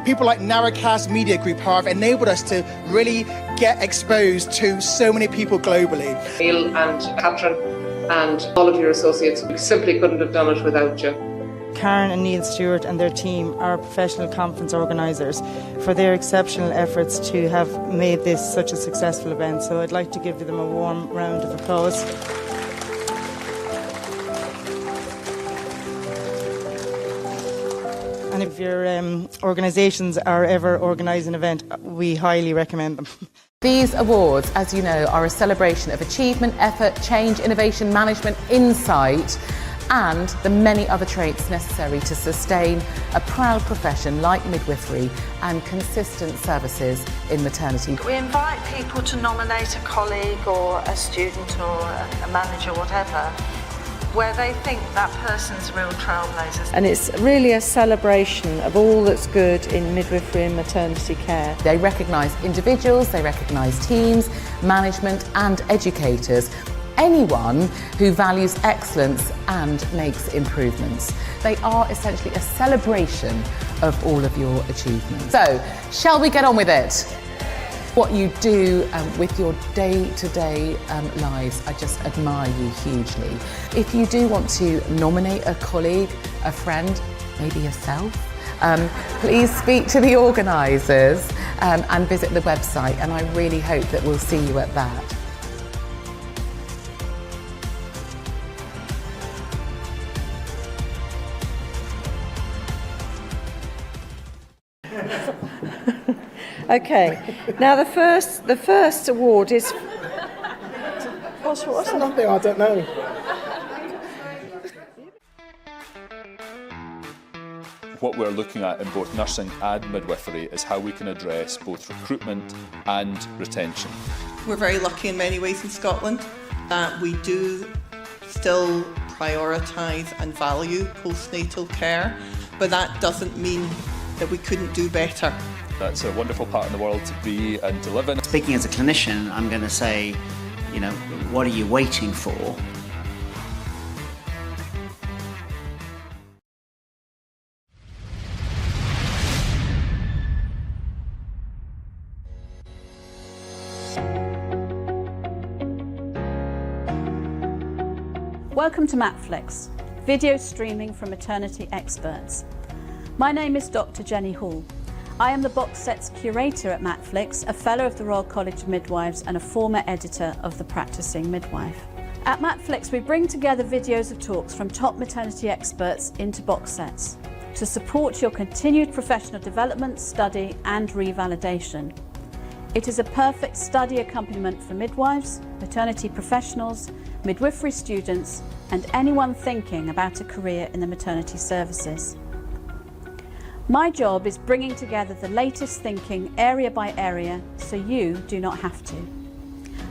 People like Narrowcast Media Group have enabled us to really get exposed to so many people globally. Neil and Catherine and all of your associates, we simply couldn't have done it without you. Karen and Neil Stewart and their team are professional conference organisers for their exceptional efforts to have made this such a successful event. So I'd like to give them a warm round of applause. And if your organisations are ever organising an event, we highly recommend them. These awards, as you know, are a celebration of achievement, effort, change, innovation, management, insight, and the many other traits necessary to sustain a proud profession like midwifery and consistent services in maternity. We invite people to nominate a colleague or a student or a manager, whatever, where they think that person's real trailblazers. And it's really a celebration of all that's good in midwifery and maternity care. They recognise individuals, they recognise teams, management and educators. Anyone who values excellence and makes improvements. They are essentially a celebration of all of your achievements. So, shall we get on with it? What you do with your day-to-day lives, I just admire you hugely. If you do want to nominate a colleague, a friend, maybe yourself, please speak to the organisers and visit the website, and I really hope that we'll see you at that. Okay, now the first award is... What's Nothing, I don't know. What we're looking at in both nursing and midwifery is how we can address both recruitment and retention. We're very lucky in many ways in Scotland that we do still prioritise and value postnatal care, but that doesn't mean that we couldn't do better. That's a wonderful part in the world to be and to live in. Speaking as a clinician, I'm going to say, you know, what are you waiting for? Welcome to Matflix, video streaming from maternity experts. My name is Dr. Jenny Hall. I am the box sets curator at Matflix, a fellow of the Royal College of Midwives and a former editor of The Practising Midwife. At Matflix, we bring together videos of talks from top maternity experts into box sets to support your continued professional development, study and revalidation. It is a perfect study accompaniment for midwives, maternity professionals, midwifery students and anyone thinking about a career in the maternity services. My job is bringing together the latest thinking area by area so you do not have to.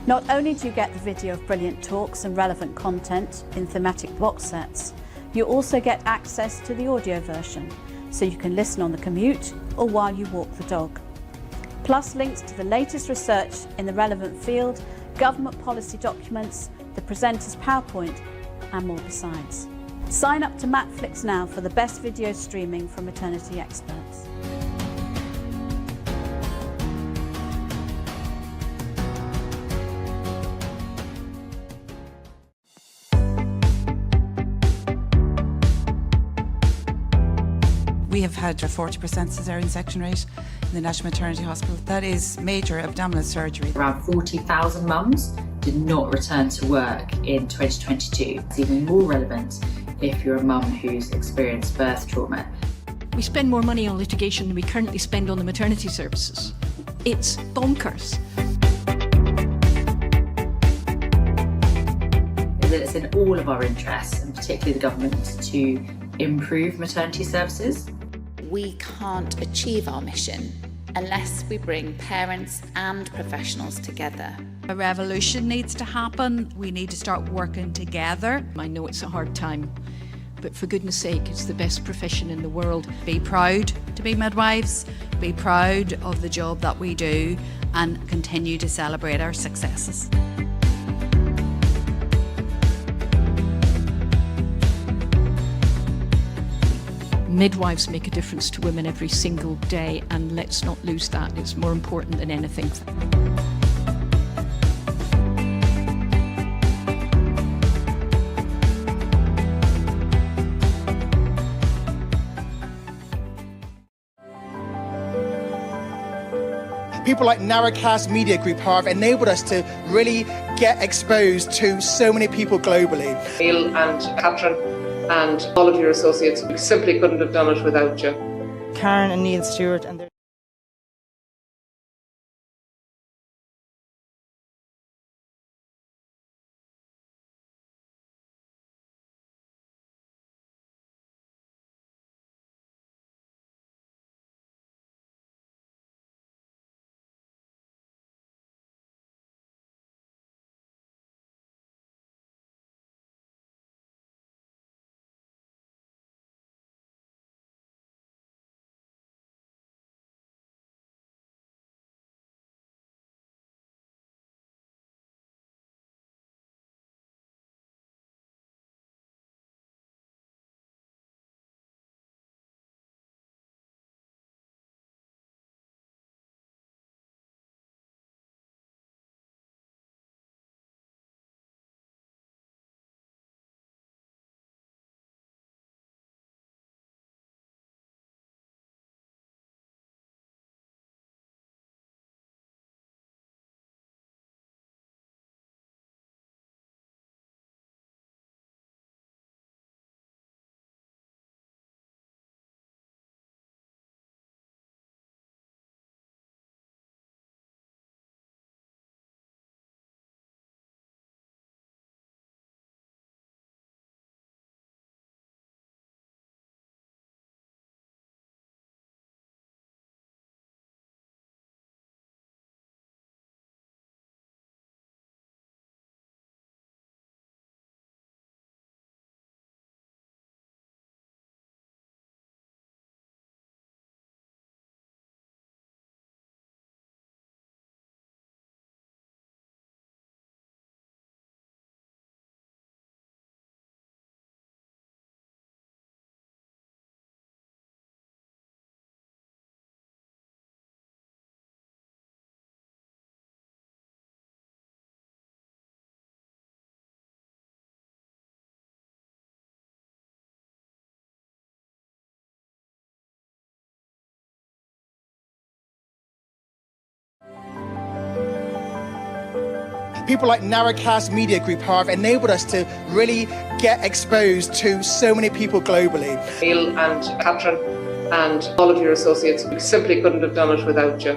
Not only do you get the video of brilliant talks and relevant content in thematic box sets, you also get access to the audio version so you can listen on the commute or while you walk the dog. Plus links to the latest research in the relevant field, government policy documents, the presenter's PowerPoint and more besides. Sign up to Matflix now for the best video streaming from maternity experts. We have had a 40% caesarean section rate in the National Maternity Hospital. That is major abdominal surgery. Around 40,000 mums did not return to work in 2022. It's even more relevant if you're a mum who's experienced birth trauma. We spend more money on litigation than we currently spend on the maternity services. It's bonkers. It's in all of our interests, and particularly the government, to improve maternity services. We can't achieve our mission unless we bring parents and professionals together. A revolution needs to happen. We need to start working together. I know it's a hard time, but for goodness sake, it's the best profession in the world. Be proud to be midwives, be proud of the job that we do, and continue to celebrate our successes. Midwives make a difference to women every single day, and let's not lose that. It's more important than anything. People like Narrowcast Media Group have enabled us to really get exposed to so many people globally. Neil and Catherine and all of your associates, we simply couldn't have done it without you. Karen and Neil Stewart and their People like Narrowcast Media Group have enabled us to really get exposed to so many people globally. Neil and Catherine and all of your associates, we simply couldn't have done it without you.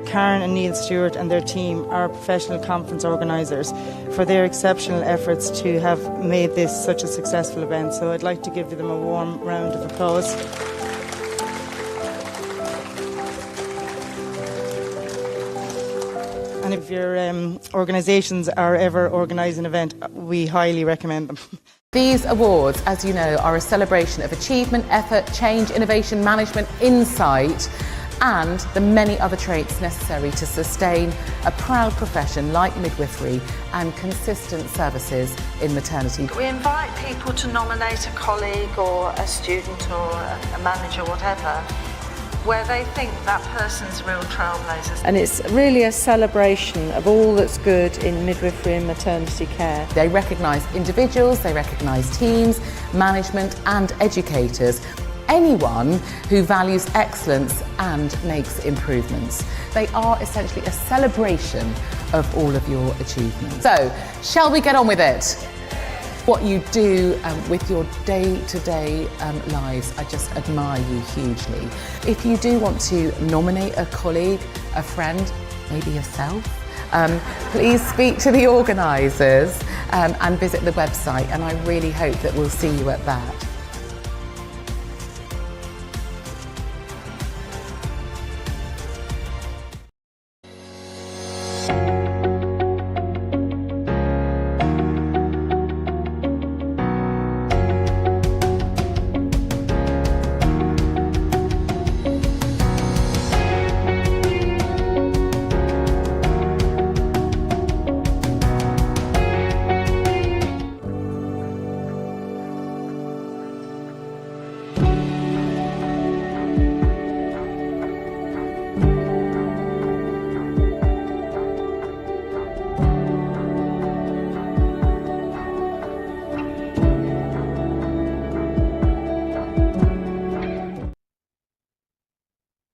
Karen and Neil Stewart and their team are professional conference organisers for their exceptional efforts to have made this such a successful event. So I'd like to give them a warm round of applause. And if your organisations are ever organising an event, we highly recommend them. These awards, as you know, are a celebration of achievement, effort, change, innovation, management, insight, and the many other traits necessary to sustain a proud profession like midwifery and consistent services in maternity. We invite people to nominate a colleague or a student or a manager, whatever, where they think that person's real trailblazers. And it's really a celebration of all that's good in midwifery and maternity care. They recognise individuals, they recognise teams, management and educators. Anyone who values excellence and makes improvements. They are essentially a celebration of all of your achievements. So, shall we get on with it? What you do with your day-to-day lives, I just admire you hugely. If you do want to nominate a colleague, a friend, maybe yourself, please speak to the organisers and visit the website, and I really hope that we'll see you at that.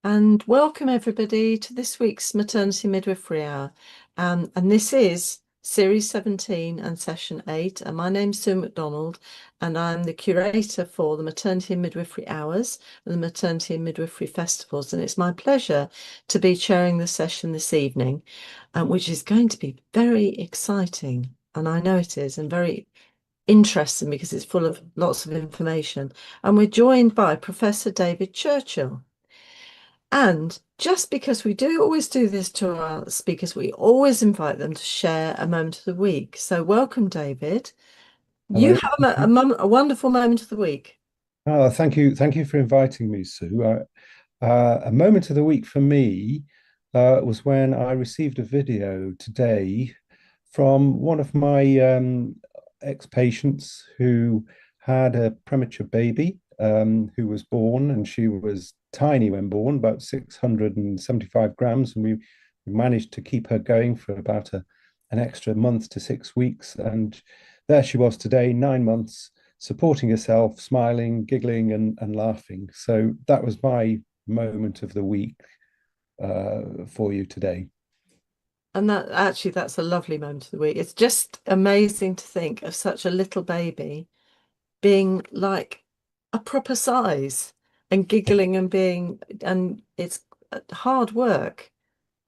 and welcome everybody to this week's Maternity Midwifery Hour. And this is Series 17 and Session 8. And my name's Sue MacDonald, and I'm the curator for the Maternity and Midwifery Hours and the Maternity and Midwifery Festivals. And it's my pleasure to be chairing the session this evening, which is going to be very exciting. And I know it is, and very interesting because it's full of lots of information. And we're joined by Professor David Churchill. And just because we do always do this to our speakers, we always invite them to share a moment of the week. So welcome, David. You have a wonderful moment of the week. Oh, thank you. Thank you for inviting me, Sue. A moment of the week for me was when I received a video today from one of my ex-patients who had a premature baby who was born, and she was tiny when born, about 675 grams, and we managed to keep her going for about an extra month to 6 weeks. And there she was today, 9 months, supporting herself, smiling, giggling, and laughing. So that was my moment of the week for you today. And that's a lovely moment of the week. It's just amazing to think of such a little baby being like a proper size and giggling and it's hard work.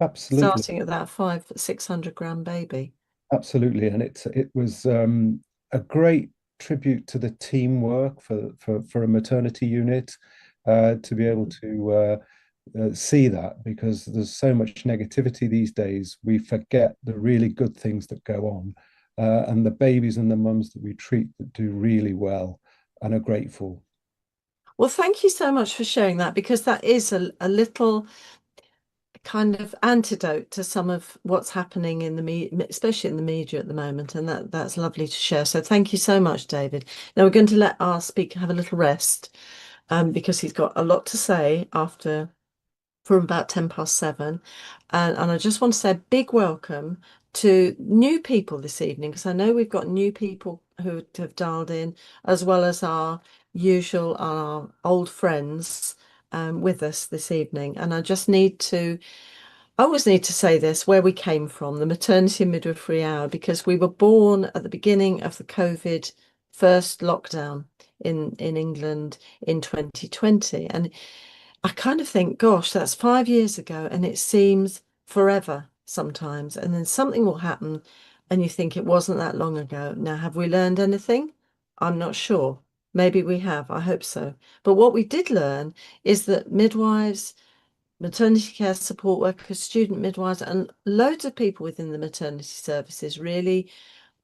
Absolutely. Starting at that 600 gram baby. Absolutely. And it was a great tribute to the teamwork for a maternity unit to be able to see that, because there's so much negativity these days. We forget the really good things that go on, and the babies and the mums that we treat that do really well and are grateful. Well, thank you so much for sharing that, because that is a little kind of antidote to some of what's happening in the media, especially in the media at the moment, and that's lovely to share. So thank you so much, David. Now we're going to let our speaker have a little rest, because he's got a lot to say from about 7:10. And I just want to say a big welcome to new people this evening, because I know we've got new people who have dialed in, as well as our old friends with us this evening. And I always need to say this, where we came from, the Maternity and Midwifery Hour, because we were born at the beginning of the COVID first lockdown in England in 2020. And I kind of think, gosh, that's 5 years ago, and it seems forever sometimes. And then something will happen and you think it wasn't that long ago. Now, have we learned anything? I'm not sure. Maybe we have. I hope so. But what we did learn is that midwives, maternity care support workers, student midwives, and loads of people within the maternity services really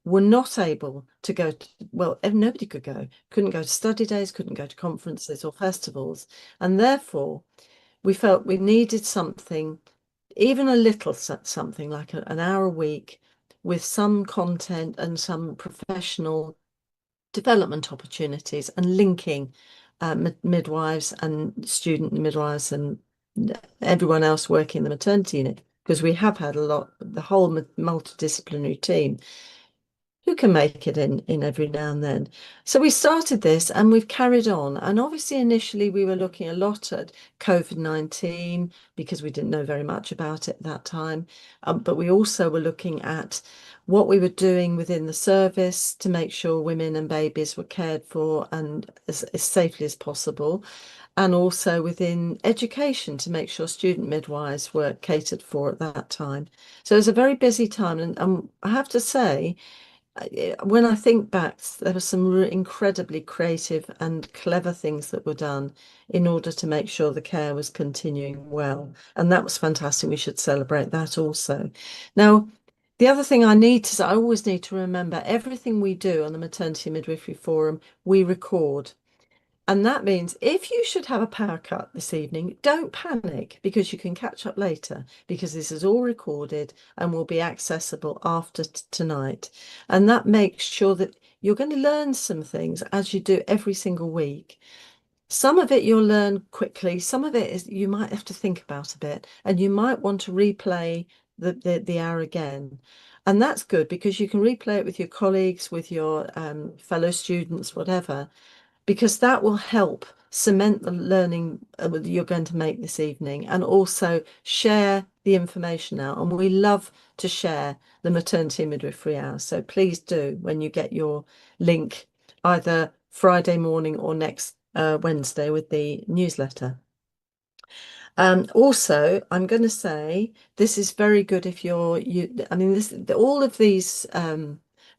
were not able to go to, well, nobody couldn't go to study days, couldn't go to conferences or festivals. And therefore, we felt we needed something, even a little something like an hour a week with some content and some professional development opportunities, and linking midwives and student midwives and everyone else working in the maternity unit, because we have had the whole multidisciplinary team who can make it in every now and then. So we started this and we've carried on. And obviously, initially, we were looking a lot at COVID-19 because we didn't know very much about it at that time. But we also were looking at what we were doing within the service to make sure women and babies were cared for and as safely as possible. And also within education to make sure student midwives were catered for at that time. So it was a very busy time. And I have to say, when I think back, there were some incredibly creative and clever things that were done in order to make sure the care was continuing well. And that was fantastic. We should celebrate that also. Now, the other thing I always need to remember, everything we do on the Maternity Midwifery Forum, we record. And that means if you should have a power cut this evening, don't panic, because you can catch up later, because this is all recorded and will be accessible after tonight. And that makes sure that you're going to learn some things as you do every single week. Some of it you'll learn quickly. Some of it is you might have to think about a bit, and you might want to replay the hour again. And that's good, because you can replay it with your colleagues, with your fellow students, whatever, because that will help cement the learning that you're going to make this evening, and also share the information out. And we love to share the maternity and midwifery hour. So please do, when you get your link, either Friday morning or next Wednesday with the newsletter. Also, I'm going to say this is very good if I mean, all of these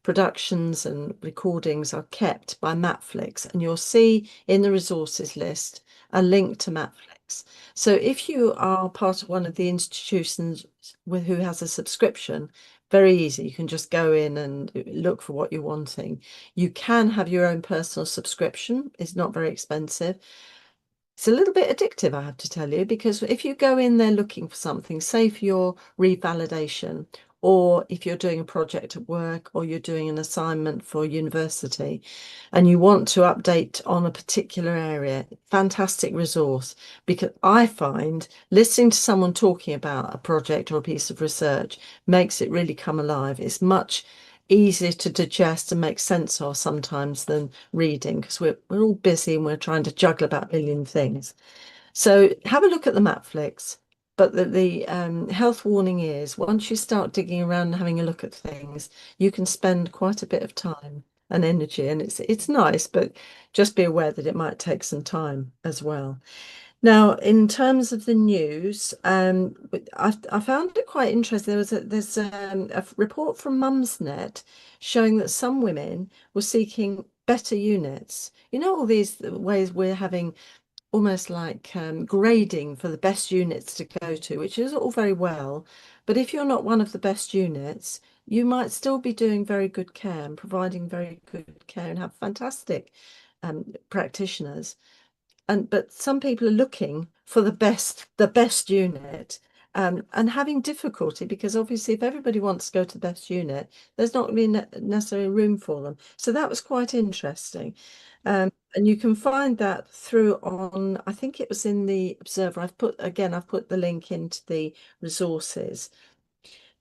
productions and recordings are kept by Matflix, and you'll see in the resources list a link to Matflix. So if you are part of one of the institutions who has a subscription, very easy. You can just go in and look for what you're wanting. You can have your own personal subscription. It's not very expensive. It's a little bit addictive, I have to tell you, because if you go in there looking for something, say for your revalidation, or if you're doing a project at work, or you're doing an assignment for university, and you want to update on a particular area, fantastic resource, because I find listening to someone talking about a project or a piece of research makes it really come alive. It's much easier to digest and make sense of sometimes than reading, because we're all busy and we're trying to juggle about a million things. So have a look at the Matflix. But the health warning is, once you start digging around and having a look at things, you can spend quite a bit of time and energy, and it's nice, but just be aware that it might take some time as well. Now, in terms of the news, I found it quite interesting. There's a report from Mumsnet showing that some women were seeking better units. You know, all these ways we're having almost like grading for the best units to go to, which is all very well. But if you're not one of the best units, you might still be doing very good care and providing very good care and have fantastic practitioners. But some people are looking for the best unit, and having difficulty, because obviously if everybody wants to go to the best unit, there's not going to be necessarily room for them. So that was quite interesting. And you can find that through on, I think it was in the Observer. I've put the link into the resources.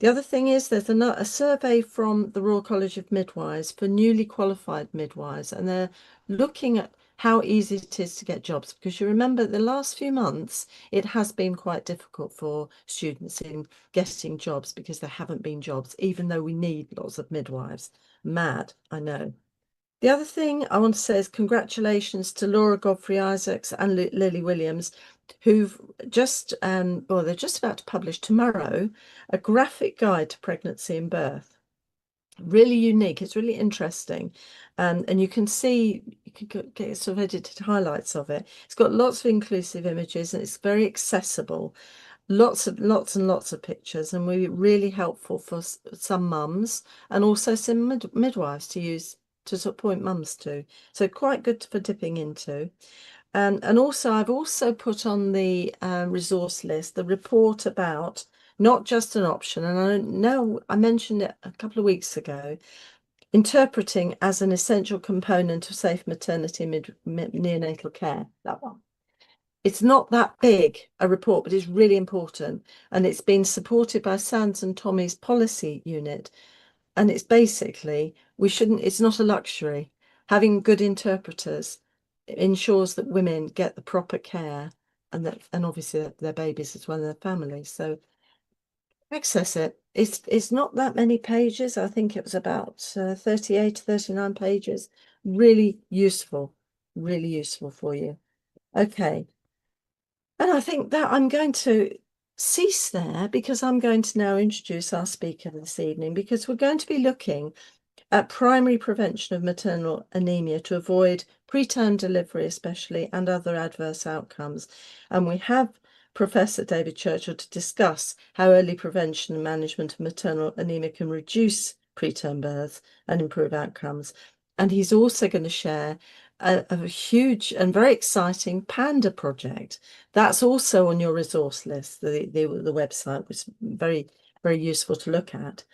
The other thing is there's a survey from the Royal College of Midwives for newly qualified midwives, and they're looking at how easy it is to get jobs, because you remember the last few months it has been quite difficult for students in getting jobs because there haven't been jobs, even though we need lots of midwives. Mad, I know. The other thing I want to say is congratulations to Laura Godfrey-Isaacs and Lily Williams, who've just, well, they're just about to publish tomorrow a graphic guide to pregnancy and birth. Really unique. It's really interesting. And you can see, you can get sort of edited highlights of it. It's got lots of inclusive images and it's very accessible. Lots and lots of pictures, and really helpful for some mums and also some midwives to use to sort of point mums to. So quite good for dipping into. And also I've also put on the resource list the report about not just an option, and I know I mentioned it a couple of weeks ago, interpreting as an essential component of safe maternity and neonatal care, that one. It's not that big a report, but it's really important. And it's been supported by Sands and Tommy's policy unit. And it's basically, it's not a luxury. Having good interpreters ensures that women get the proper care, and obviously their babies as well as their families. So access it. It's not that many pages. I think it was about 38 to 39 pages. Really useful for you. Okay. And I think that I'm going to cease there, because I'm going to now introduce our speaker this evening, because we're going to be looking at primary prevention of maternal anemia to avoid preterm delivery especially, and other adverse outcomes. And we have Professor David Churchill to discuss how early prevention and management of maternal anemia can reduce preterm births and improve outcomes. And he's also going to share a huge and very exciting PANDA project. That's also on your resource list, the website, which is very, very useful to look at.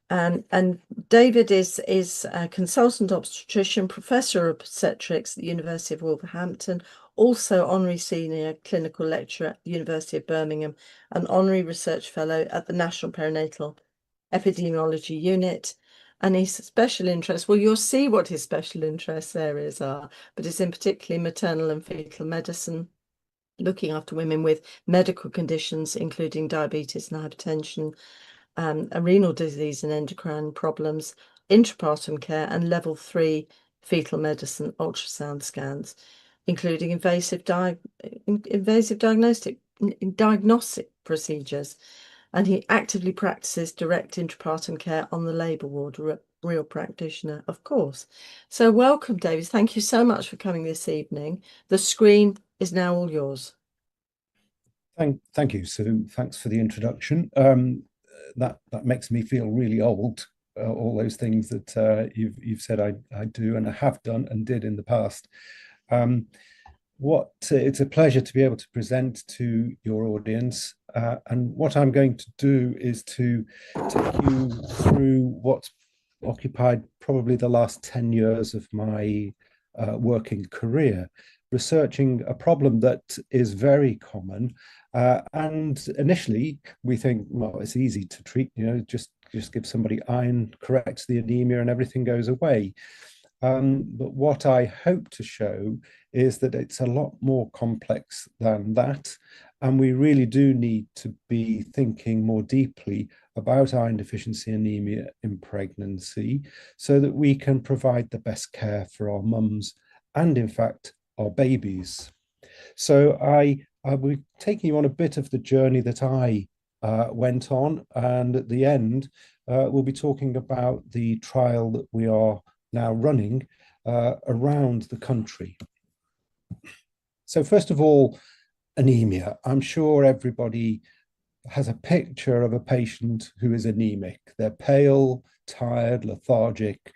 And David is a consultant obstetrician, professor of obstetrics at the University of Wolverhampton, also honorary senior clinical lecturer at the University of Birmingham, and honorary research fellow at the National Perinatal Epidemiology Unit. And his special interest, well, you'll see what his special interest areas are, but it's in particularly maternal and fetal medicine, looking after women with medical conditions, including diabetes and hypertension, renal disease and endocrine problems, intrapartum care, and level 3 fetal medicine ultrasound scans, including invasive diagnostic procedures. And he actively practices direct intrapartum care on the labour ward, real practitioner, of course. So welcome, David. Thank you so much for coming this evening. The screen is now all yours. Thank you, Sue. Thanks for the introduction. That makes me feel really old. All those things that you've said I do and I have done and did in the past. It's a pleasure to be able to present to your audience, and what I'm going to do is to take you through what's occupied probably the last 10 years of my working career, researching a problem that is very common. And initially, we think, well, it's easy to treat, just give somebody iron, corrects the anemia, and everything goes away. But what I hope to show is that it's a lot more complex than that. And we really do need to be thinking more deeply about iron deficiency anemia in pregnancy so that we can provide the best care for our mums and, in fact, our babies. So I will be taking you on a bit of the journey that I went on. And at the end, we'll be talking about the trial that we are now running around the country. So first of all, anemia. I'm sure everybody has a picture of a patient who is anemic. They're pale, tired, lethargic,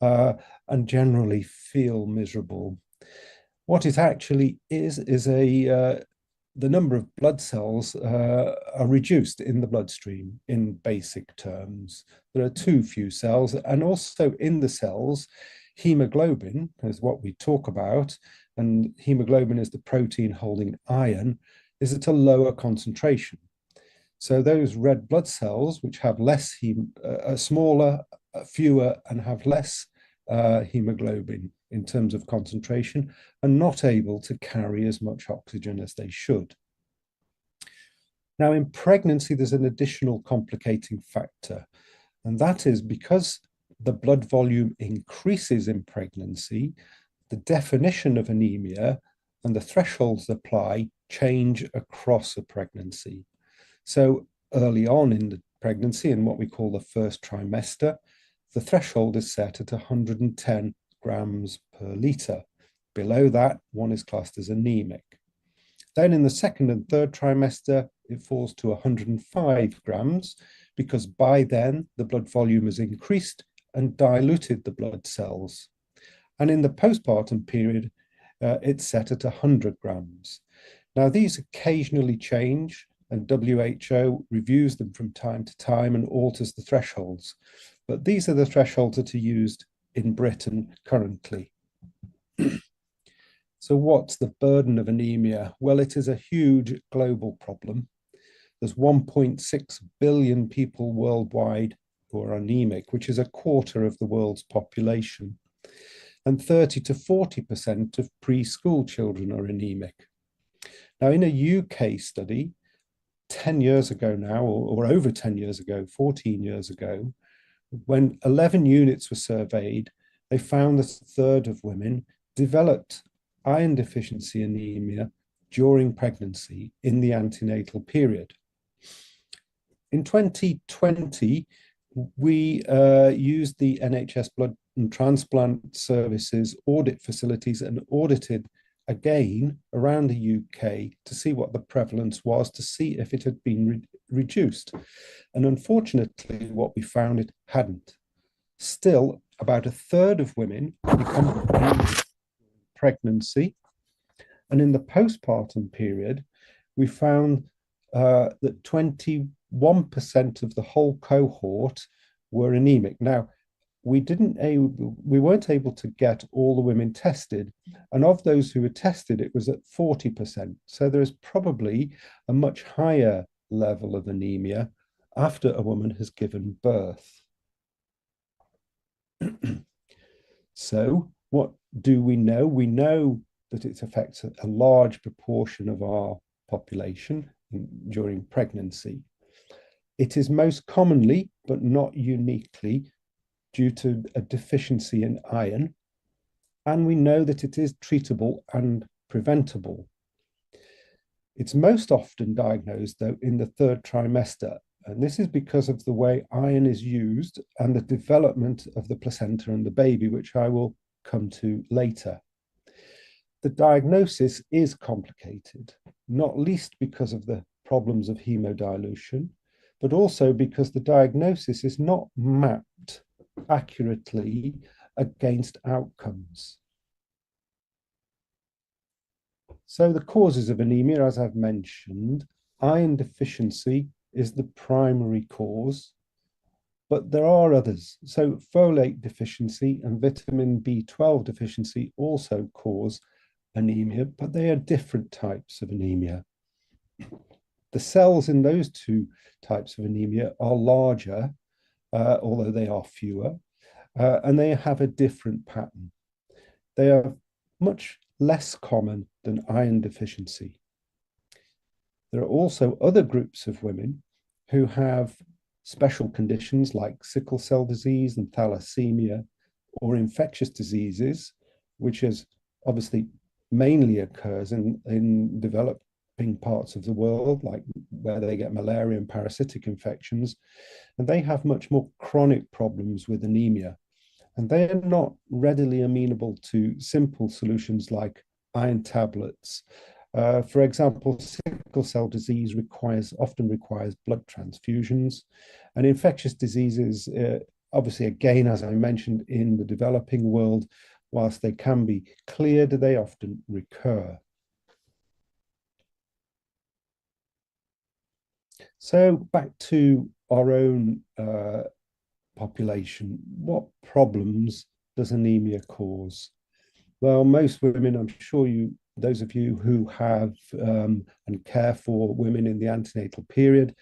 and generally feel miserable. What it actually is the number of blood cells are reduced in the bloodstream in basic terms. There are too few cells, and also in the cells, hemoglobin is what we talk about, and hemoglobin is the protein holding iron, is at a lower concentration. So those red blood cells, which have less smaller, fewer, and have less hemoglobin in terms of concentration, are not able to carry as much oxygen as they should. Now, in pregnancy, there's an additional complicating factor, and that is because the blood volume increases in pregnancy, the definition of anemia and the thresholds apply change across a pregnancy. So early on in the pregnancy, in what we call the first trimester, the threshold is set at 110 grams per litre. Below that, one is classed as anemic. Then in the second and third trimester, it falls to 105 grams because by then the blood volume has increased and diluted the blood cells. And in the postpartum period, it's set at 100 grams. Now, these occasionally change, and WHO reviews them from time to time and alters the thresholds. But these are the thresholds that are used in Britain currently. So what's the burden of anemia? Well, it is a huge global problem. There's 1.6 billion people worldwide who are anemic, which is a quarter of the world's population. And 30 to 40% of preschool children are anemic. Now, in a UK study, 10 years ago now, or over 10 years ago, 14 years ago, when 11 units were surveyed, they found that a third of women developed iron deficiency anemia during pregnancy in the antenatal period. In 2020, we used the NHS Blood and Transplant Services audit facilities and audited again around the UK to see what the prevalence was, to see if it had been reduced. And unfortunately, what we found, it hadn't. Still, about a third of women become pregnancy. And in the postpartum period, we found that 21% of the whole cohort were anemic. Now, we weren't able to get all the women tested, and of those who were tested, it was at 40%. So there is probably a much higher level of anemia after a woman has given birth. So what do we know? We know that it affects a large proportion of our population during pregnancy. It is most commonly, but not uniquely, due to a deficiency in iron, and we know that it is treatable and preventable. It's most often diagnosed, though, in the third trimester, and this is because of the way iron is used and the development of the placenta and the baby, which I will come to later. The diagnosis is complicated, not least because of the problems of hemodilution, but also because the diagnosis is not mapped accurately against outcomes. So the causes of anemia, as I've mentioned, iron deficiency is the primary cause, but there are others. So folate deficiency and vitamin B12 deficiency also cause anemia, but they are different types of anemia. The cells in those two types of anemia are larger, although they are fewer, and they have a different pattern. They are much less common than iron deficiency. There are also other groups of women who have special conditions like sickle cell disease and thalassemia, or infectious diseases, which is obviously mainly occurs in developing parts of the world, like where they get malaria and parasitic infections, and they have much more chronic problems with anemia. And they are not readily amenable to simple solutions like iron tablets. For example, sickle cell disease often requires blood transfusions, and infectious diseases, obviously, again, as I mentioned, in the developing world, whilst they can be cleared, they often recur. So back to our own population, what problems does anemia cause? Well, most women, I'm sure those of you who have and care for women in the antenatal period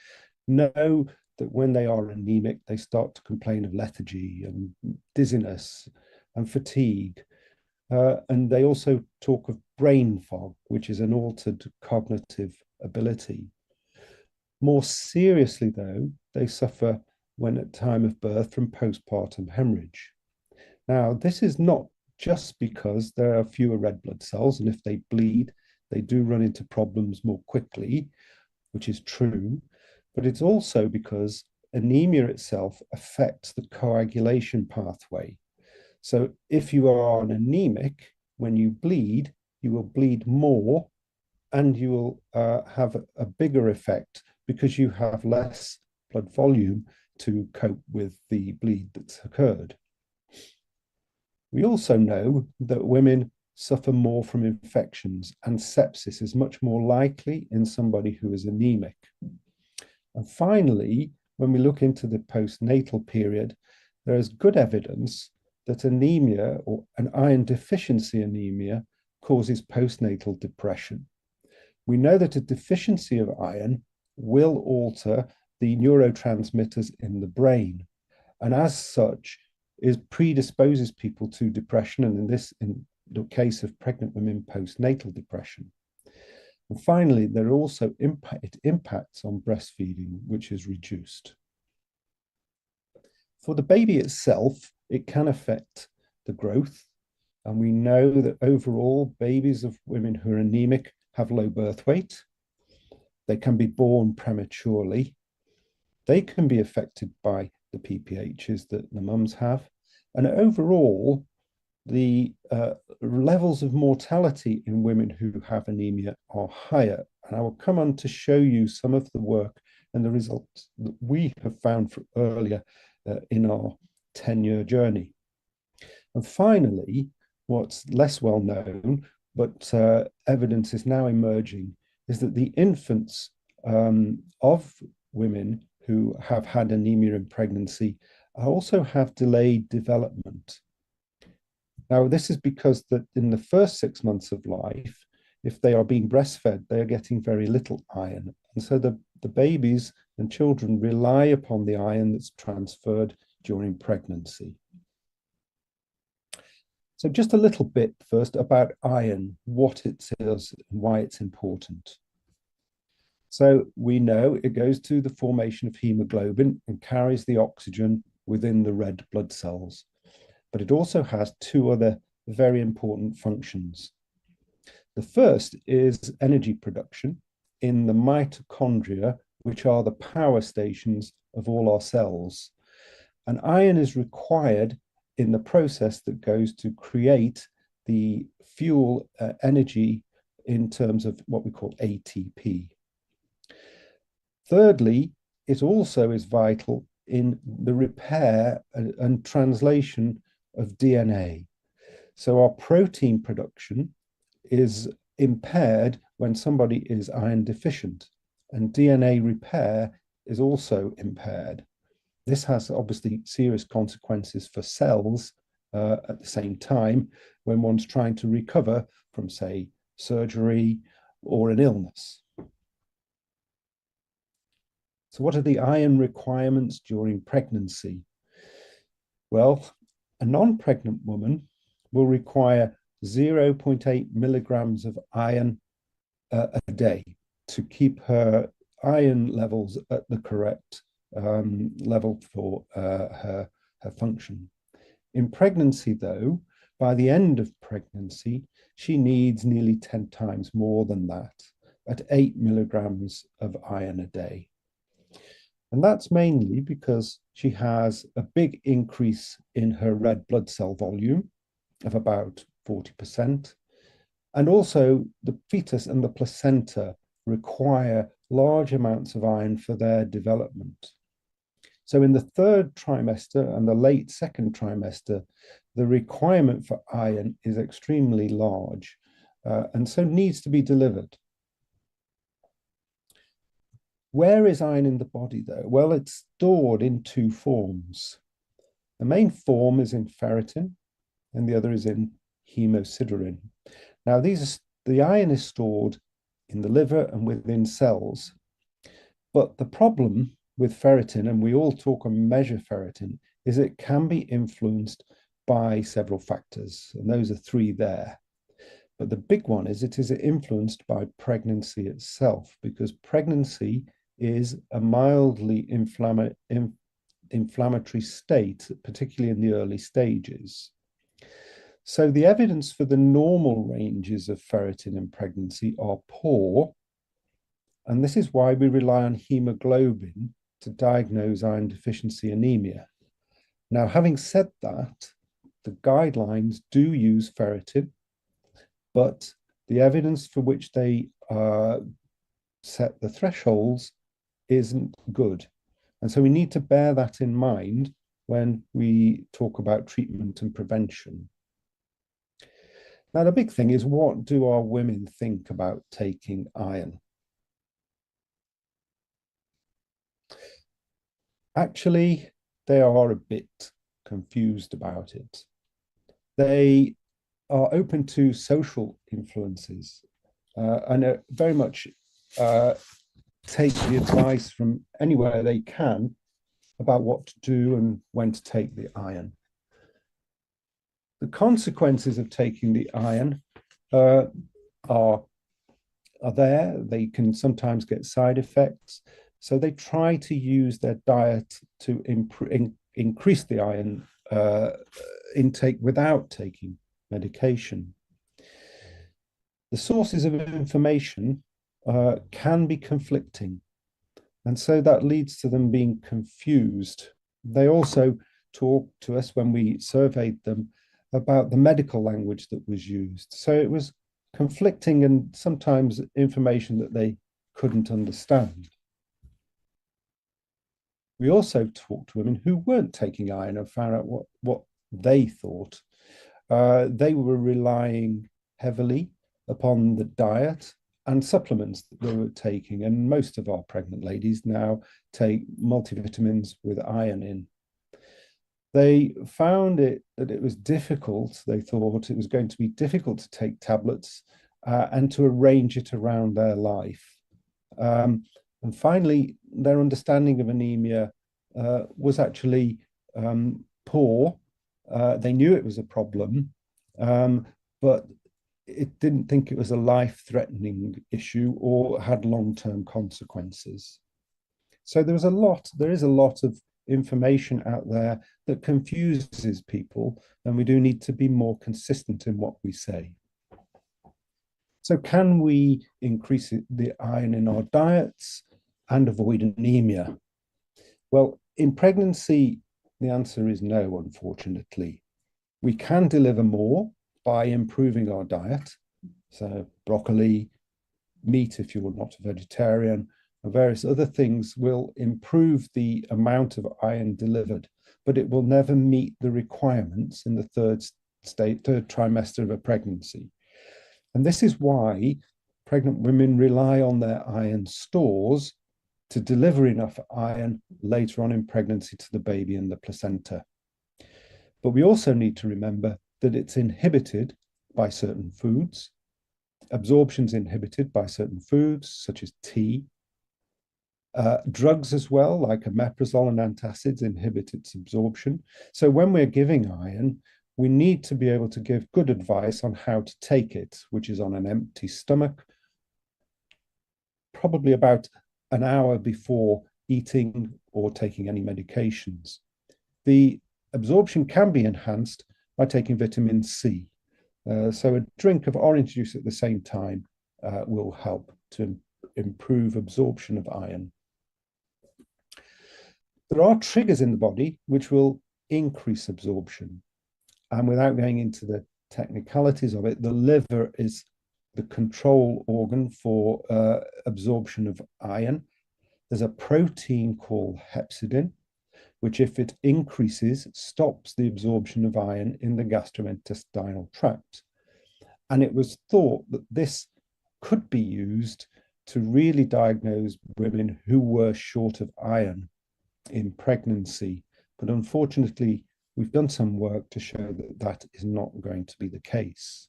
know that when they are anemic, they start to complain of lethargy and dizziness and fatigue. And they also talk of brain fog, which is an altered cognitive ability. More seriously, though, they suffer when at time of birth from postpartum hemorrhage. Now, this is not just because there are fewer red blood cells, and if they bleed, they do run into problems more quickly, which is true, but it's also because anemia itself affects the coagulation pathway. So if you are an anemic, when you bleed, you will bleed more and you will have a bigger effect because you have less blood volume to cope with the bleed that's occurred. We also know that women suffer more from infections, and sepsis is much more likely in somebody who is anemic. And finally, when we look into the postnatal period, there is good evidence that anemia, or an iron deficiency anemia, causes postnatal depression. We know that a deficiency of iron will alter the neurotransmitters in the brain, and as such predisposes people to depression, and in the case of pregnant women, postnatal depression. And finally, there are also it impacts on breastfeeding, which is reduced. For the baby itself, it can affect the growth, and we know that overall babies of women who are anemic have low birth weight. They can be born prematurely. They can be affected by the PPHs that the mums have. And overall, the levels of mortality in women who have anemia are higher. And I will come on to show you some of the work and the results that we have found earlier in our 10-year journey. And finally, what's less well known, but evidence is now emerging, is that the infants of women who have had anemia in pregnancy also have delayed development. Now, this is because that in the first 6 months of life, if they are being breastfed, they are getting very little iron. And so the babies and children rely upon the iron that's transferred during pregnancy. So just a little bit first about iron, what it is and why it's important. So we know it goes to the formation of hemoglobin and carries the oxygen within the red blood cells. But it also has two other very important functions. The first is energy production in the mitochondria, which are the power stations of all our cells. And iron is required in the process that goes to create the fuel energy in terms of what we call ATP. Thirdly, it also is vital in the repair and translation of DNA. So our protein production is impaired when somebody is iron deficient, and DNA repair is also impaired. This has obviously serious consequences for cells at the same time when one's trying to recover from, say, surgery or an illness. So what are the iron requirements during pregnancy? Well, a non-pregnant woman will require 0.8 milligrams of iron a day to keep her iron levels at the correct level for her function. In pregnancy, though, by the end of pregnancy, she needs nearly 10 times more than that, at 8 milligrams of iron a day. And that's mainly because she has a big increase in her red blood cell volume of about 40%. And also the fetus and the placenta require large amounts of iron for their development. So in the third trimester and the late second trimester, the requirement for iron is extremely large and so needs to be delivered. Where is iron in the body, though? Well, it's stored in two forms. The main form is in ferritin, and the other is in hemosiderin. Now, the iron is stored in the liver and within cells. But the problem with ferritin, and we all talk and measure ferritin, is it can be influenced by several factors, and those are three there. But the big one is it is influenced by pregnancy itself, because pregnancy is a mildly inflammatory state, particularly in the early stages. So the evidence for the normal ranges of ferritin in pregnancy are poor, and this is why we rely on hemoglobin to diagnose iron deficiency anemia. Now, having said that, the guidelines do use ferritin, but the evidence for which they set the thresholds isn't good. And so we need to bear that in mind when we talk about treatment and prevention. Now, the big thing is, what do our women think about taking iron? Actually, they are a bit confused about it. They are open to social influences and are very much take the advice from anywhere they can about what to do and when to take the iron. The consequences of taking the iron are there. They can sometimes get side effects. So they try to use their diet to increase the iron intake without taking medication. The sources of information can be conflicting, and so that leads to them being confused. They also talked to us when we surveyed them about the medical language that was used. So it was conflicting and sometimes information that they couldn't understand. We also talked to women who weren't taking iron and found out what they thought. They were relying heavily upon the diet and supplements that they were taking. And most of our pregnant ladies now take multivitamins with iron in. They found that it was difficult. They thought it was going to be difficult to take tablets and to arrange it around their life. And finally, their understanding of anemia was actually poor. They knew it was a problem, but it didn't think it was a life-threatening issue or had long-term consequences. So there is a lot of information out there that confuses people, and we do need to be more consistent in what we say. So can we increase the iron in our diets and avoid anemia? Well, in pregnancy, the answer is no, unfortunately. We can deliver more by improving our diet. So broccoli, meat if you're not a vegetarian, and various other things will improve the amount of iron delivered, but it will never meet the requirements in the third trimester of a pregnancy. And this is why pregnant women rely on their iron stores to deliver enough iron later on in pregnancy to the baby and the placenta. But we also need to remember that it's inhibited by certain foods. Absorption's inhibited by certain foods, such as tea. Drugs as well, like omeprazole and antacids, inhibit its absorption. So when we're giving iron, we need to be able to give good advice on how to take it, which is on an empty stomach, probably about an hour before eating or taking any medications. The absorption can be enhanced by taking vitamin C. So a drink of orange juice at the same time will help to improve absorption of iron. There are triggers in the body which will increase absorption. And without going into the technicalities of it, the liver is the control organ for absorption of iron. There's a protein called hepcidin, which, if it increases, stops the absorption of iron in the gastrointestinal tract. And it was thought that this could be used to really diagnose women who were short of iron in pregnancy. But unfortunately, we've done some work to show that that is not going to be the case.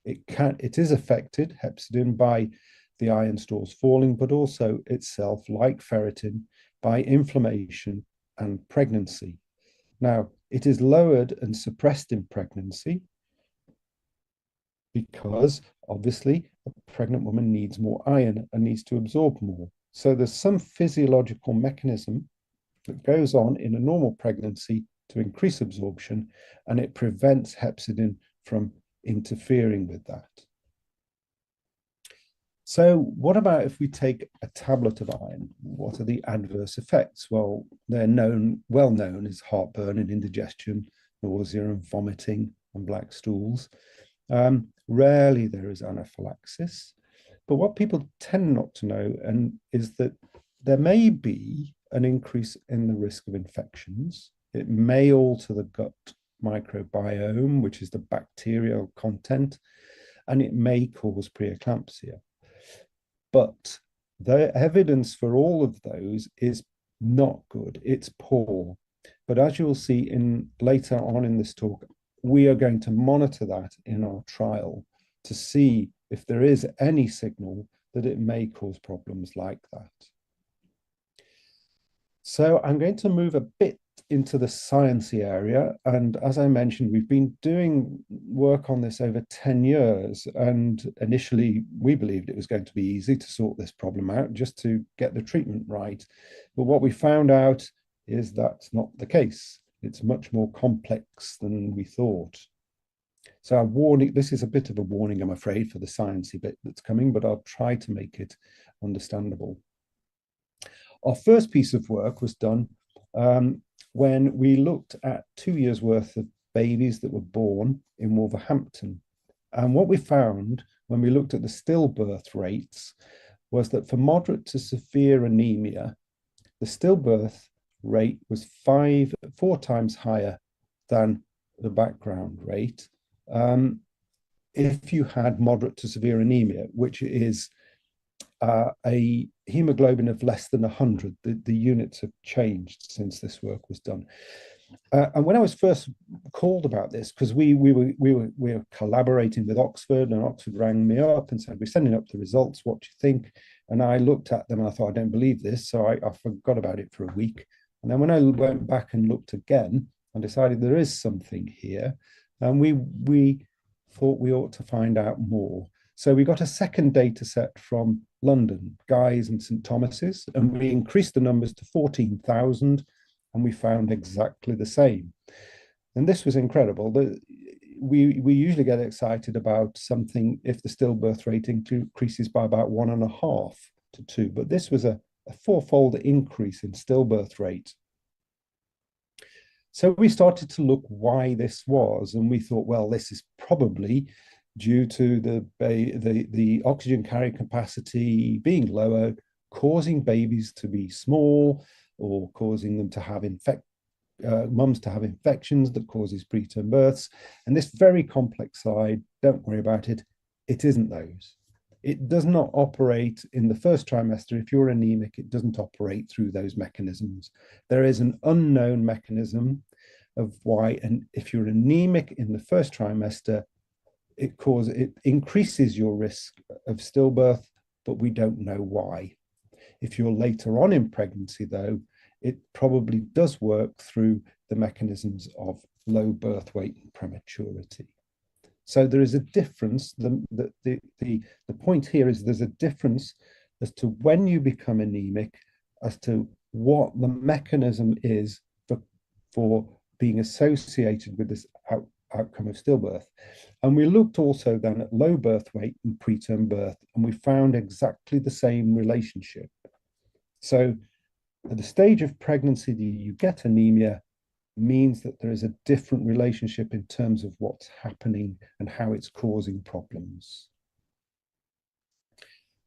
It is affected, hepcidin, by the iron stores falling, but also itself, like ferritin, by inflammation and pregnancy. Now, it is lowered and suppressed in pregnancy because obviously a pregnant woman needs more iron and needs to absorb more. So there's some physiological mechanism that goes on in a normal pregnancy to increase absorption, and it prevents hepcidin from interfering with that. So what about if we take a tablet of iron? What are the adverse effects? Well, they're well known as heartburn and indigestion, nausea and vomiting and black stools. Rarely there is anaphylaxis, but what people tend not to know is that there may be an increase in the risk of infections. It may alter the gut microbiome, which is the bacterial content, and it may cause preeclampsia. But the evidence for all of those is not good. It's poor. But as you'll see later on in this talk, we are going to monitor that in our trial to see if there is any signal that it may cause problems like that. So I'm going to move a bit into the sciencey area. And as I mentioned, we've been doing work on this over 10 years. And initially, we believed it was going to be easy to sort this problem out, just to get the treatment right. But what we found out is that's not the case. It's much more complex than we thought. So this is a bit of a warning, I'm afraid, for the sciencey bit that's coming, but I'll try to make it understandable. Our first piece of work was done when we looked at 2 years' worth of babies that were born in Wolverhampton. And what we found when we looked at the stillbirth rates was that for moderate to severe anemia, the stillbirth rate was 4 times higher than the background rate if you had moderate to severe anemia, which is a hemoglobin of less than 100. The units have changed since this work was done. And when I was first called about this, because we were collaborating with Oxford, and Oxford rang me up and said, we're sending up the results, what do you think? And I looked at them and I thought, I don't believe this. So I forgot about it for a week. And then when I went back and looked again, I decided there is something here. And we thought we ought to find out more. So we got a second data set from London, Guy's and St Thomas's, and we increased the numbers to 14,000, and we found exactly the same. And this was incredible. We usually get excited about something if the stillbirth rate increases by about 1.5 to 2, but this was a fourfold increase in stillbirth rate. So we started to look why this was, and we thought, well, this is probably due to the oxygen carrying capacity being lower, causing babies to be small, or causing them to have mums to have infections that causes preterm births. And this very complex slide, don't worry about it, it isn't those. It does not operate in the first trimester. If you're anemic, it doesn't operate through those mechanisms. There is an unknown mechanism of why, and if you're anemic in the first trimester, it increases your risk of stillbirth, but we don't know why. If you're later on in pregnancy, though, it probably does work through the mechanisms of low birth weight and prematurity. So there is a difference. The point here is there's a difference as to when you become anemic, as to what the mechanism is for being associated with this outcome of stillbirth. And we looked also then at low birth weight and preterm birth, and we found exactly the same relationship. So at the stage of pregnancy, you get anemia means that there is a different relationship in terms of what's happening and how it's causing problems.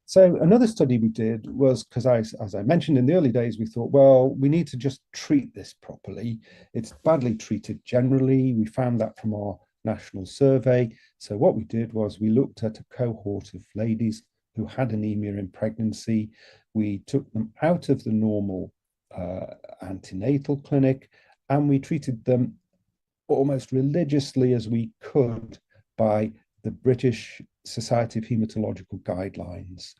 So another study we did was, because as I mentioned in the early days, we thought, well, we need to just treat this properly. It's badly treated generally. We found that from our national survey. So what we did was we looked at a cohort of ladies who had anemia in pregnancy. We took them out of the normal antenatal clinic, and we treated them almost religiously as we could by the British Society of Haematological Guidelines.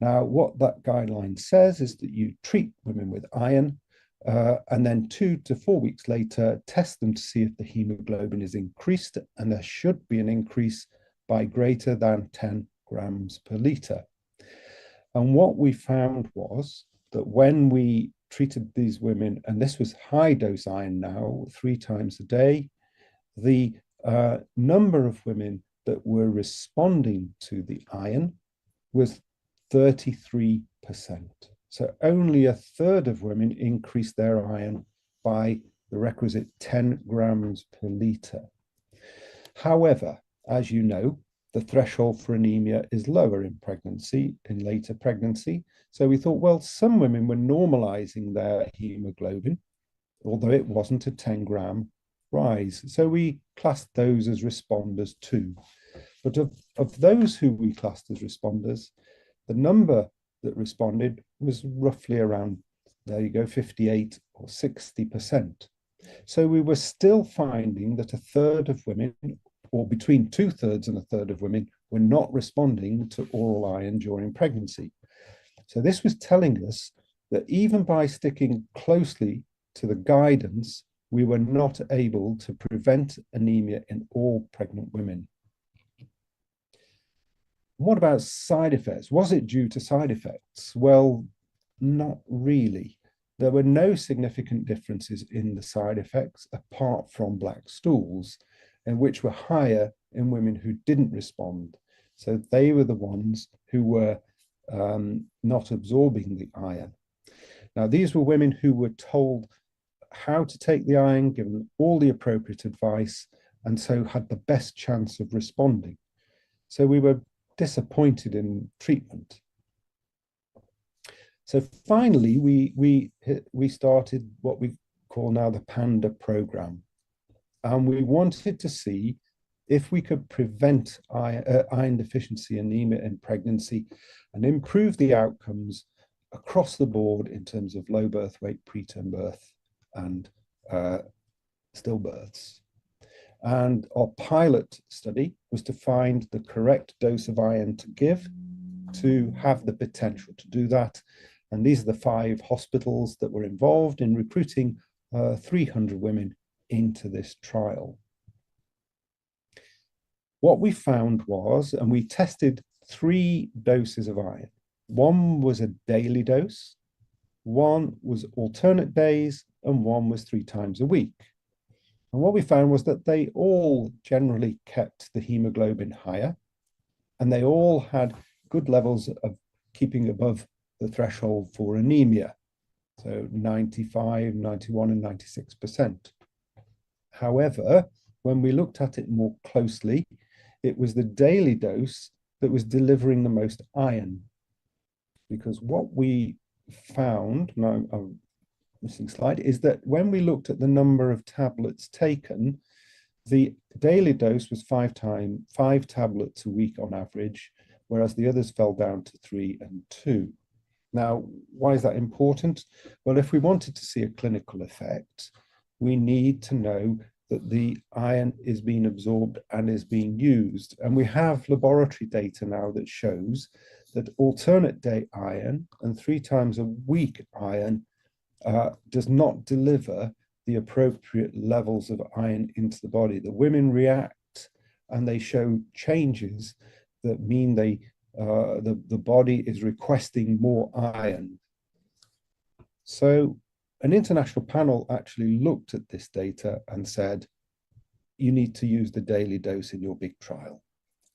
Now, what that guideline says is that you treat women with iron, and then 2 to 4 weeks later, test them to see if the hemoglobin is increased, and there should be an increase by greater than 10 grams per litre. And what we found was that when we treated these women, and this was high dose iron now, 3 times a day, the number of women that were responding to the iron was 33%. So only a third of women increased their iron by the requisite 10 grams per litre. However, as you know, the threshold for anemia is lower in pregnancy, in later pregnancy. So we thought, well, some women were normalizing their hemoglobin, although it wasn't a 10-gram rise. So we classed those as responders too. But of those who we classed as responders, the number that responded was roughly around, there you go, 58 or 60%. So we were still finding that a third of women, or between 2/3 and a third of women, were not responding to oral iron during pregnancy. So this was telling us that even by sticking closely to the guidance, we were not able to prevent anemia in all pregnant women. What about side effects? Was it due to side effects? Well, not really. There were no significant differences in the side effects apart from black stools, and which were higher in women who didn't respond. So they were the ones who were not absorbing the iron. Now, these were women who were told how to take the iron, given all the appropriate advice, and so had the best chance of responding. So we were disappointed in treatment. So finally, we started what we call now the PANDA program. And we wanted to see if we could prevent iron deficiency anemia in pregnancy and improve the outcomes across the board in terms of low birth weight, preterm birth, and stillbirths. And our pilot study was to find the correct dose of iron to give to have the potential to do that. And these are the 5 hospitals that were involved in recruiting 300 women into this trial. What we found was, and we tested 3 doses of iron. One was a daily dose, one was alternate days, and one was 3 times a week. And what we found was that they all generally kept the hemoglobin higher, and they all had good levels of keeping above the threshold for anemia. So 95, 91, and 96%. However, when we looked at it more closely, it was the daily dose that was delivering the most iron. Because what we found, now I'm missing slide, is that when we looked at the number of tablets taken, the daily dose was 5 tablets a week on average, whereas the others fell down to 3 and 2. Now, why is that important? Well, if we wanted to see a clinical effect, we need to know that the iron is being absorbed and is being used. And we have laboratory data now that shows that alternate day iron and 3 times a week iron does not deliver the appropriate levels of iron into the body. The women react and they show changes that mean the body is requesting more iron. So an international panel actually looked at this data and said, you need to use the daily dose in your big trial.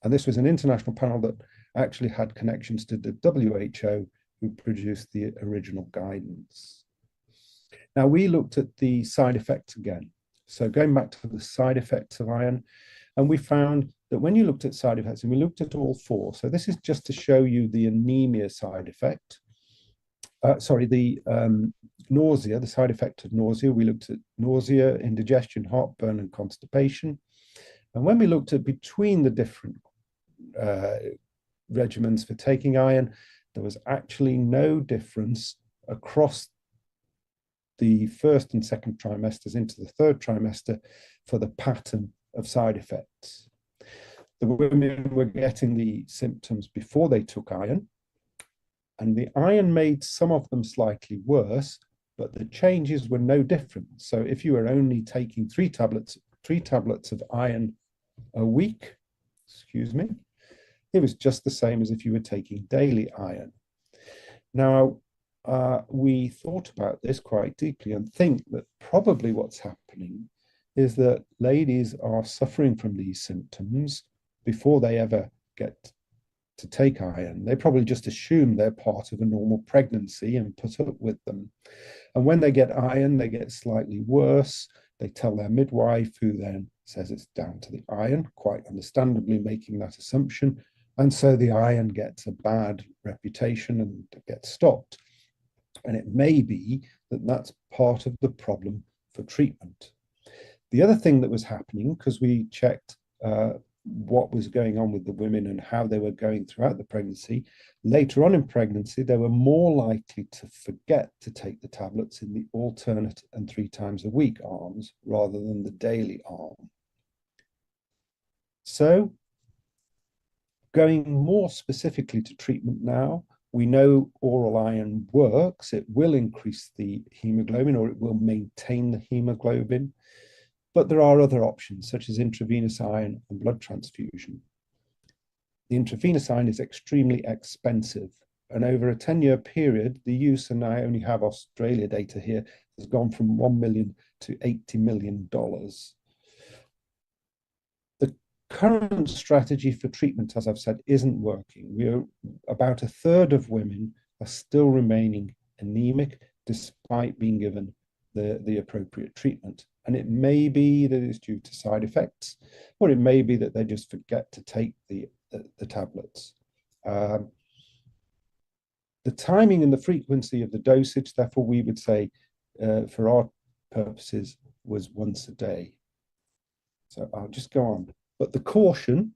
And this was an international panel that actually had connections to the WHO, who produced the original guidance. Now, we looked at the side effects again. So going back to the side effects of iron, and we found that when you looked at side effects, and we looked at all 4, so this is just to show you the anemia side effect, nausea, the side effect of nausea. We looked at nausea, indigestion, heartburn, and constipation. And when we looked at between the different regimens for taking iron, there was actually no difference across the first and second trimesters into the third trimester for the pattern of side effects. The women were getting the symptoms before they took iron, and the iron made some of them slightly worse, but the changes were no different. So if you were only taking 3 tablets of iron a week, it was just the same as if you were taking daily iron. Now, we thought about this quite deeply and think that probably what's happening is that ladies are suffering from these symptoms before they ever get to take iron. They probably just assume they're part of a normal pregnancy and put up with them. And when they get iron, they get slightly worse. They tell their midwife, who then says it's down to the iron, quite understandably making that assumption. And so the iron gets a bad reputation and gets stopped. And it may be that that's part of the problem for treatment. The other thing that was happening, because we checked what was going on with the women and how they were going throughout the pregnancy, later on in pregnancy, they were more likely to forget to take the tablets in the alternate and 3 times a week arms rather than the daily arm. So, going more specifically to treatment now, we know oral iron works. It will increase the hemoglobin, or it will maintain the hemoglobin. But there are other options, such as intravenous iron and blood transfusion. The intravenous iron is extremely expensive. And over a 10-year period, the use, and I only have Australia data here, has gone from $1 million to $80 million. The current strategy for treatment, as I've said, isn't working. About a third of women are still remaining anemic despite being given the appropriate treatment. And it may be that it's due to side effects, or it may be that they just forget to take the tablets. The timing and the frequency of the dosage, therefore, we would say, for our purposes, was once a day. So I'll just go on. But the caution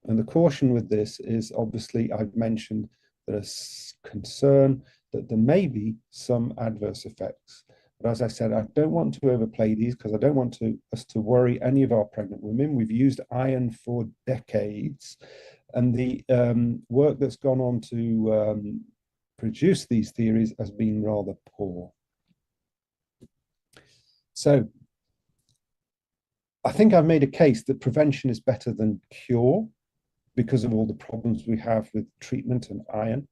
with this is, obviously, I've mentioned there's concern that there may be some adverse effects. But as I said, I don't want to overplay these because I don't want us to worry any of our pregnant women. We've used iron for decades, and the work that's gone on to produce these theories has been rather poor. So I think I've made a case that prevention is better than cure because of all the problems we have with treatment and iron.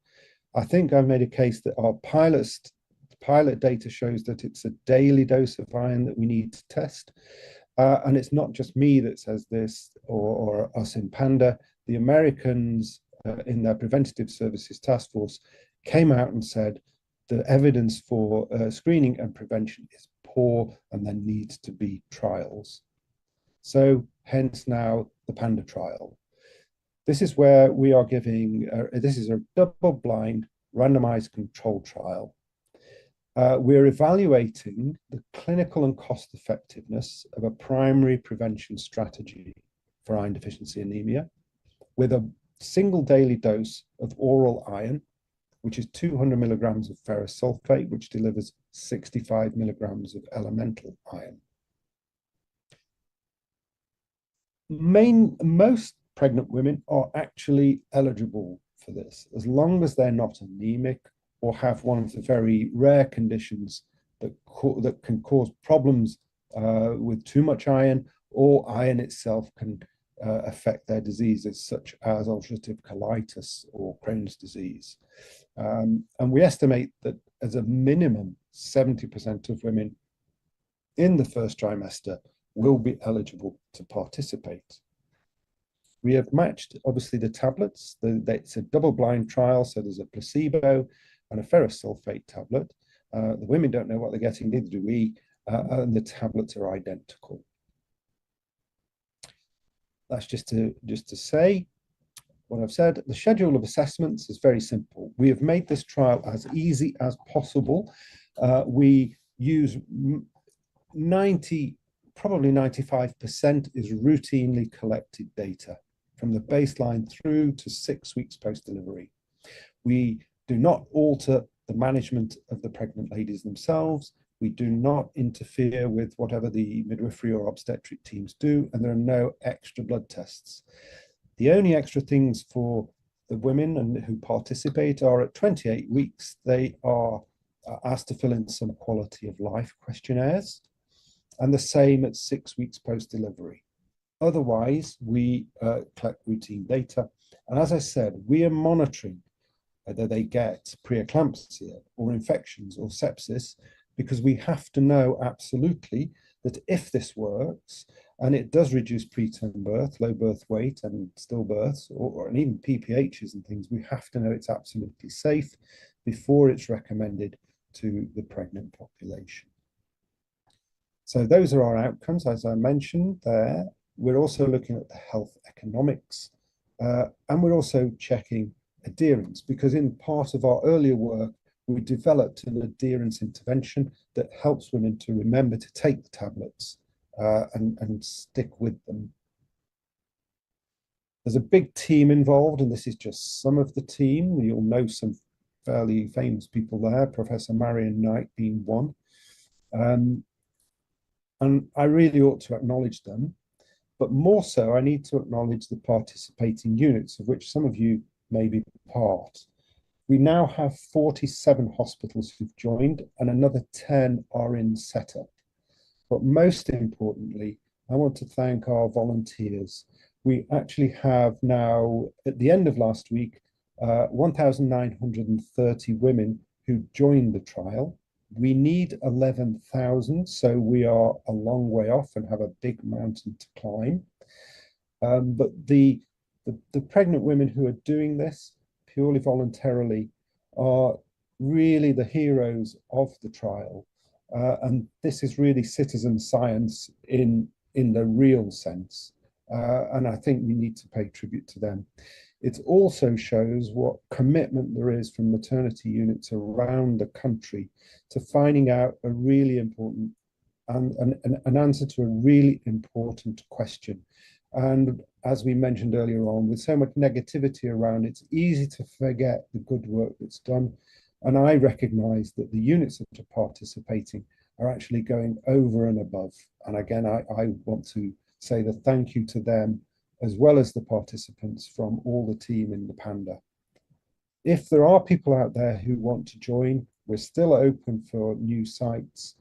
I think I've made a case that our pilot data shows that it's a daily dose of iron that we need to test. And it's not just me that says this or us in Panda. The Americans in their Preventative Services Task Force came out and said the evidence for screening and prevention is poor and there needs to be trials. So hence now the Panda trial. This is where we are giving, this is a double-blind randomized control trial. We're evaluating the clinical and cost effectiveness of a primary prevention strategy for iron deficiency anemia with a single daily dose of oral iron, which is 200 milligrams of ferrous sulfate, which delivers 65 milligrams of elemental iron. Most pregnant women are actually eligible for this, as long as they're not anemic or have one of the very rare conditions that can cause problems with too much iron, or iron itself can affect their diseases, such as ulcerative colitis or Crohn's disease. And we estimate that as a minimum, 70% of women in the first trimester will be eligible to participate. We have matched, obviously, the tablets. It's a double-blind trial, so there's a placebo and a ferrous sulfate tablet. The women don't know what they're getting, neither do we, and the tablets are identical. That's just to say what I've said. The schedule of assessments is very simple. We have made this trial as easy as possible. We use 90, probably 95% is routinely collected data from the baseline through to 6 weeks post-delivery. We do not alter the management of the pregnant ladies themselves. We do not interfere with whatever the midwifery or obstetric teams do, and there are no extra blood tests. The only extra things for the women who participate are at 28 weeks, they are asked to fill in some quality of life questionnaires, and the same at 6 weeks post-delivery. Otherwise, we collect routine data. And as I said, we are monitoring whether they get preeclampsia or infections or sepsis, because we have to know absolutely that if this works, and it does reduce preterm birth, low birth weight and stillbirths, and even PPHs and things, we have to know it's absolutely safe before it's recommended to the pregnant population. So those are our outcomes, as I mentioned there. We're also looking at the health economics, and we're also checking adherence, because in part of our earlier work, we developed an adherence intervention that helps women to remember to take the tablets and stick with them. There's a big team involved, and this is just some of the team. You'll know some fairly famous people there, Professor Marion Knight being one. And I really ought to acknowledge them, but more so, I need to acknowledge the participating units, of which some of you may be part. We now have 47 hospitals who've joined, and another 10 are in setup. But most importantly, I want to thank our volunteers. We actually have now, at the end of last week, 1,930 women who joined the trial. We need 11,000, so we are a long way off and have a big mountain to climb. But the pregnant women who are doing this purely voluntarily are really the heroes of the trial. And this is really citizen science in the real sense. And I think we need to pay tribute to them. It also shows what commitment there is from maternity units around the country to finding out a really important an answer to a really important question. And as we mentioned earlier on, with so much negativity around, it's easy to forget the good work that's done. And I recognise that the units that are participating are actually going over and above. And again, I want to say the thank you to them, as well as the participants from all the team in the Panda. If there are people out there who want to join, we're still open for new sites.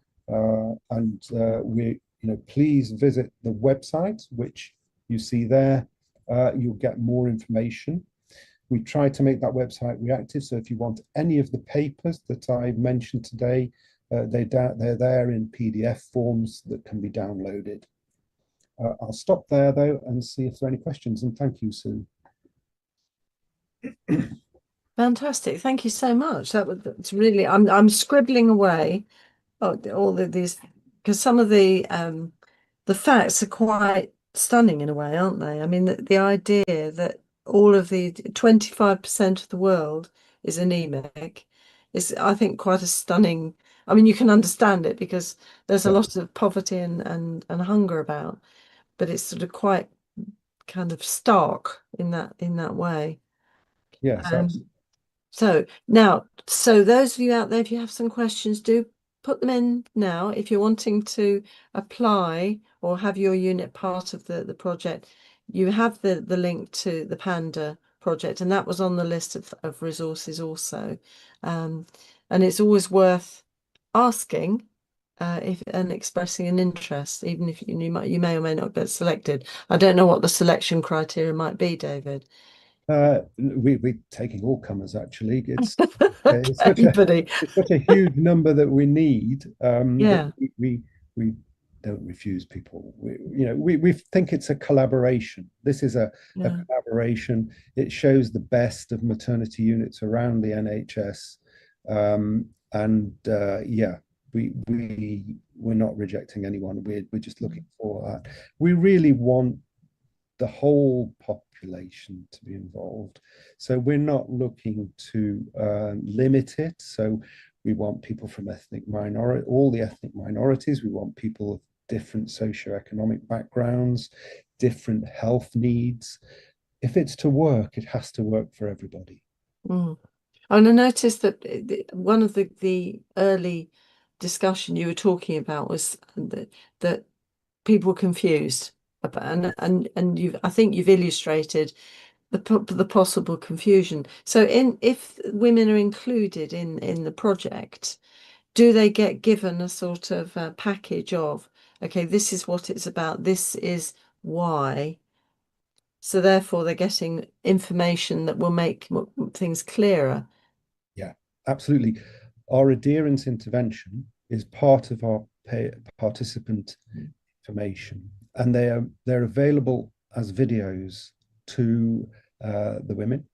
please visit the website, which you see there. You'll get more information. We try to make that website reactive, so if you want any of the papers that I mentioned today, they're there in PDF forms that can be downloaded. I'll stop there though and see if there are any questions, and thank you, Sue. Fantastic. Thank you so much. That's really, I'm scribbling away all of these, because some of the facts are quite stunning in a way, aren't they? I mean, the idea that all of the 25% of the world is anemic is, I think, quite a stunning. I mean, you can understand it because there's a lot of poverty and hunger about, but it's sort of quite kind of stark in that way. Yes, absolutely. So now, so those of you out there, if you have some questions, do put them in now. If you're wanting to apply or have your unit part of the project, you have the link to the Panda project, and that was on the list of resources also. And it's always worth asking if and expressing an interest, even if you may or may not get selected. I don't know what the selection criteria might be, David. We're taking all comers, actually. It's Everybody. It's such a huge number that we need. Yeah. That we don't refuse people. We think it's a collaboration. This is a collaboration. It shows the best of maternity units around the NHS, we're not rejecting anyone. We're just looking for that. We really want the whole population to be involved. So we're not looking to limit it. So we want people from all the ethnic minorities. We want people of different socioeconomic backgrounds, different health needs. If it's to work, it has to work for everybody. And I noticed that one of the early discussion you were talking about was that people were confused. And I think you've illustrated the possible confusion. So if women are included in the project, do they get given a sort of package of, okay, this is what it's about, this is why? So therefore they're getting information that will make things clearer. Yeah, absolutely. Our adherence intervention is part of our participant information, and they're available as videos to the women.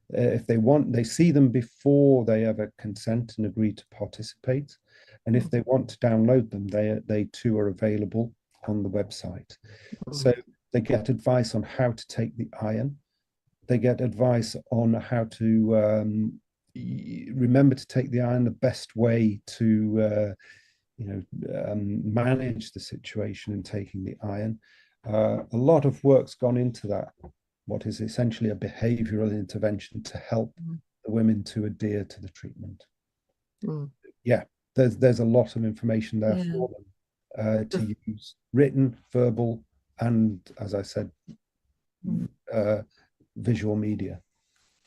If they want, they see them before they ever consent and agree to participate. And if they want to download them, they too are available on the website. So they get advice on how to take the iron. They get advice on how to remember to take the iron the best way to manage the situation in taking the iron. A lot of work's gone into that, what is essentially a behavioural intervention to help the women to adhere to the treatment. Yeah, there's a lot of information there for them to use, written, verbal, and, as I said, visual media.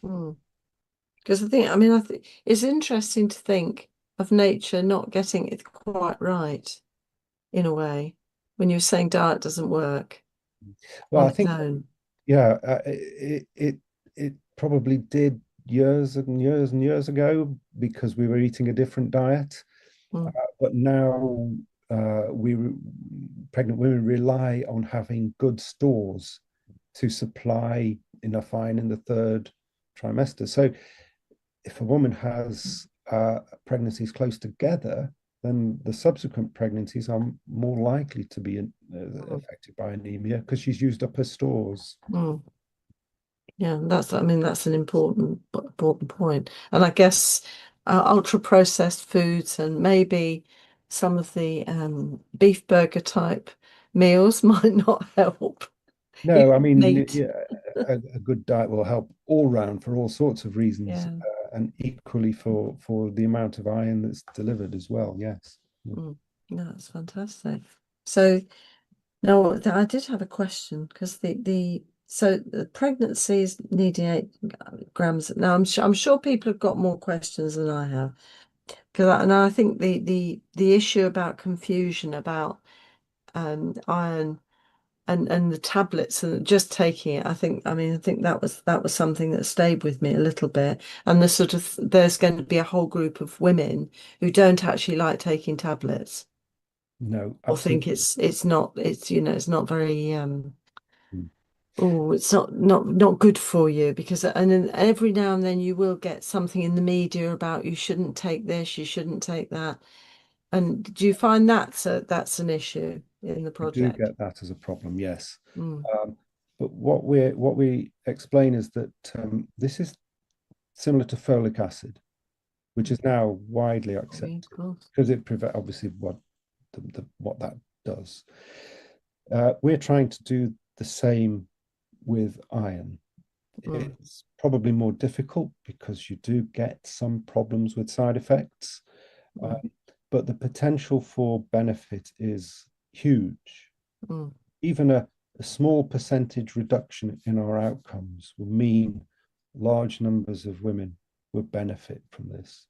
Because I think it's interesting to think of nature not getting it quite right, in a way, when you're saying diet doesn't work. Well, I think, it probably did years and years and years ago because we were eating a different diet. But now pregnant women rely on having good stores to supply enough iron in the third trimester. So if a woman has pregnancies close together, then the subsequent pregnancies are more likely to be affected by anemia because she's used up her stores. Yeah, that's an important point. And I guess ultra processed foods and maybe some of the beef burger type meals might not help. No, I mean, a good diet will help all round for all sorts of reasons, and equally for the amount of iron that's delivered as well. Yes. No, that's fantastic. So now I did have a question because so the pregnancies needing 8 grams. Now I'm sure people have got more questions than I have, and I think the issue about confusion about iron and the tablets and just taking it. I think that was something that stayed with me a little bit. And the sort of there's going to be a whole group of women who don't actually like taking tablets. No, Or think absolutely. it's not very oh, it's not good for you because and then every now and then you will get something in the media about you shouldn't take this, you shouldn't take that. And do you find that's an issue in the We do project? get that as a problem, yes. Mm. But what we explain is that this is similar to folic acid, which is now widely accepted because it prevent obviously what that does. We're trying to do the same with iron. It's probably more difficult because you do get some problems with side effects, but the potential for benefit is huge. Even a small percentage reduction in our outcomes will mean large numbers of women will benefit from this.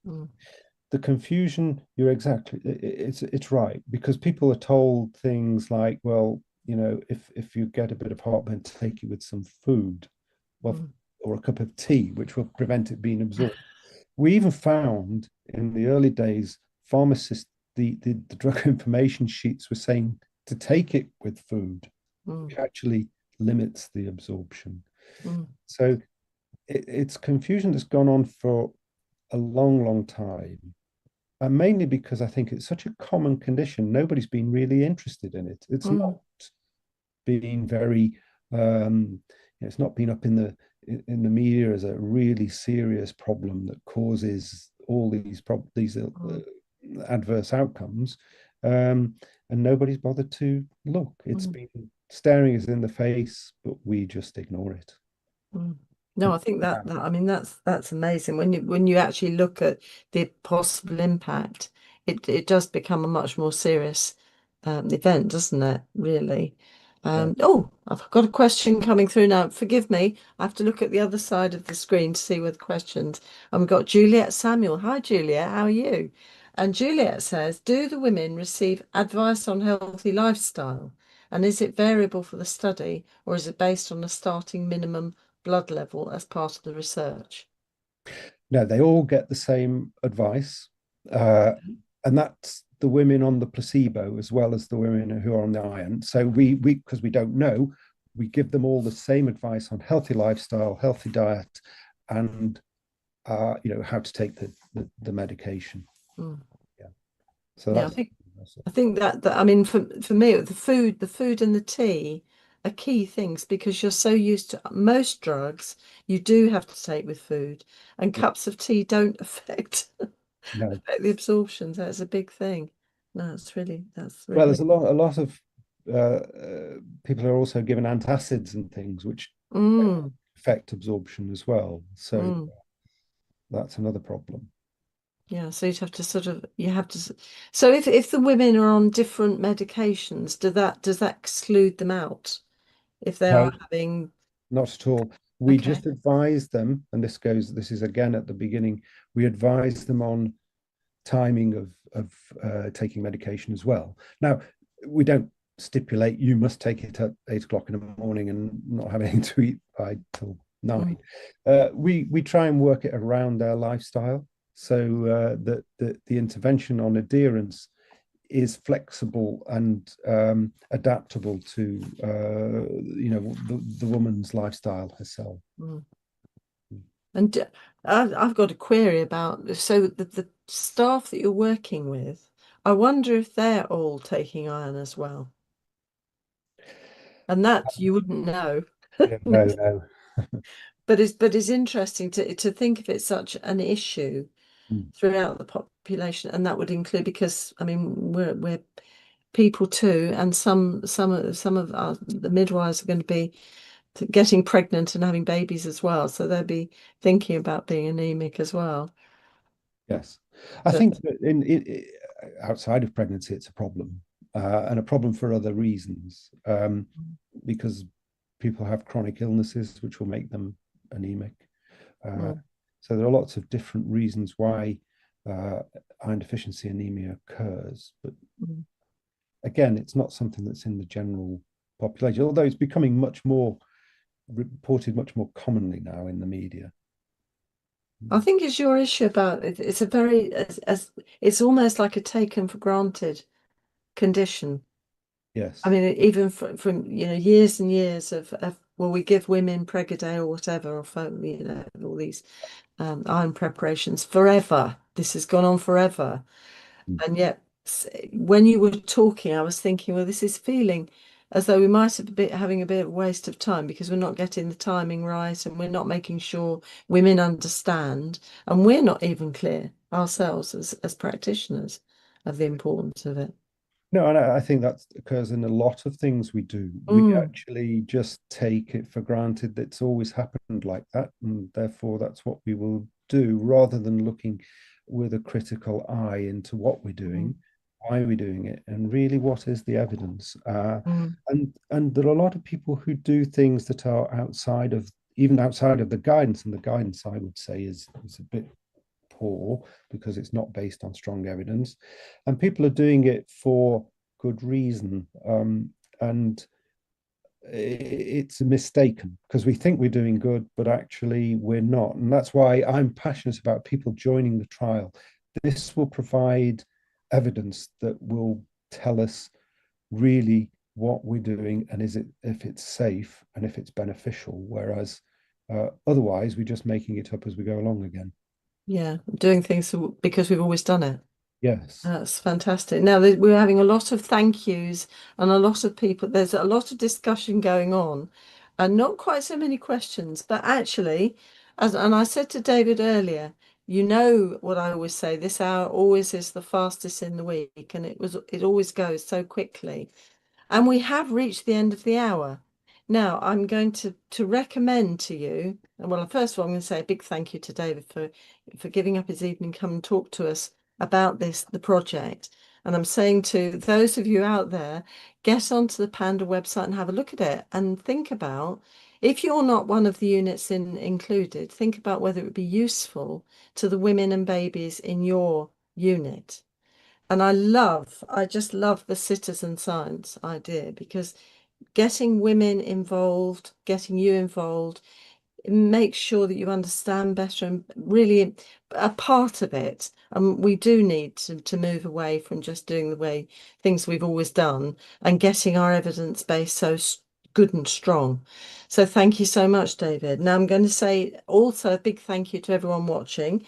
The confusion, it's right, because people are told things like, well, if you get a bit of heartburn, take it with some food, or a cup of tea, which will prevent it being absorbed. We even found in the early days, pharmacists, the drug information sheets were saying to take it with food, which actually limits the absorption. So it's confusion that's gone on for a long time. And mainly because I think it's such a common condition, nobody's been really interested in it. It's not been very, it's not been up in the media as a really serious problem that causes all these adverse outcomes, and nobody's bothered to look. It's been staring us in the face, but we just ignore it. No, I think that's amazing. When you actually look at the possible impact, it does become a much more serious event, doesn't it? Really. Oh, I've got a question coming through now. Forgive me, I have to look at the other side of the screen to see with questions. And we've got Juliet Samuel. Hi, Juliet. How are you? And Juliet says, do the women receive advice on healthy lifestyle? And is it variable for the study, or is it based on a starting minimum blood level as part of the research? No, they all get the same advice, and that's the women on the placebo as well as the women who are on the iron. So we because we don't know, we give them all the same advice on healthy lifestyle, healthy diet, and how to take the medication. Yeah. So yeah, I think that I mean for me the food and the tea are key things because you're so used to most drugs you do have to take with food, and cups of tea don't affect the absorption. That's a big thing. No, that's really well. There's a lot of people are also given antacids and things which affect absorption as well. So that's another problem. Yeah, so so if the women are on different medications, does that exclude them out if they are having? Not at all. We just advise them, and this is again at the beginning, we advise them on timing of taking medication as well. Now, we don't stipulate you must take it at 8 o'clock in the morning and not have anything to eat by till 9. We try and work it around their lifestyle so that the intervention on adherence is flexible and adaptable to the woman's lifestyle herself. And I've got a query about so the staff that you're working with. I wonder if they're all taking iron as well. And that you wouldn't know. No. But it's interesting to think of it such an issue throughout the population, and that would include because I mean we're people too, and some of the midwives are going to be getting pregnant and having babies as well, so they'll be thinking about being anemic as well. Yes, I think that outside of pregnancy, it's a problem, and a problem for other reasons, because people have chronic illnesses which will make them anemic. So there are lots of different reasons why iron deficiency anemia occurs, but again, it's not something that's in the general population, although it's becoming much more reported much more commonly now in the media. I think it's your issue about it. It's a very, as it's almost like a taken for granted condition. Yes. I mean, even from years and years of well, we give women Pregaday or whatever, or all these iron preparations forever. This has gone on forever, and yet when you were talking, I was thinking, well, this is feeling as though we might have been having a bit of a waste of time because we're not getting the timing right, and we're not making sure women understand, and we're not even clear ourselves as practitioners of the importance of it. No, and I think that occurs in a lot of things we do. We actually just take it for granted that it's always happened like that, and therefore that's what we will do, rather than looking with a critical eye into what we're doing, why are we doing it, and really what is the evidence. And there are a lot of people who do things that are even outside of the guidance, and the guidance I would say is a bit poor because it's not based on strong evidence, and people are doing it for good reason, and it's mistaken because we think we're doing good, but actually we're not. And that's why I'm passionate about people joining the trial. This will provide evidence that will tell us really what we're doing, and if it's safe and if it's beneficial, whereas otherwise we're just making it up as we go along again. Yeah, doing things because we've always done it. Yes. That's fantastic. Now, we're having a lot of thank yous and a lot of people. There's a lot of discussion going on and not quite so many questions. But actually, and I said to David earlier, you know what I always say, this hour always is the fastest in the week, and it always goes so quickly. And we have reached the end of the hour. Now, I'm going to recommend to you, well, first of all, I'm going to say a big thank you to David for giving up his evening, come and talk to us about the project. And I'm saying to those of you out there, get onto the Panda website and have a look at it and think about, if you're not one of the units included, think about whether it would be useful to the women and babies in your unit. And I just love the citizen science idea, because getting women involved, getting you involved, make sure that you understand better and really a part of it. And we do need to move away from just doing the way things we've always done and getting our evidence base so good and strong. So thank you so much, David. Now I'm going to say also a big thank you to everyone watching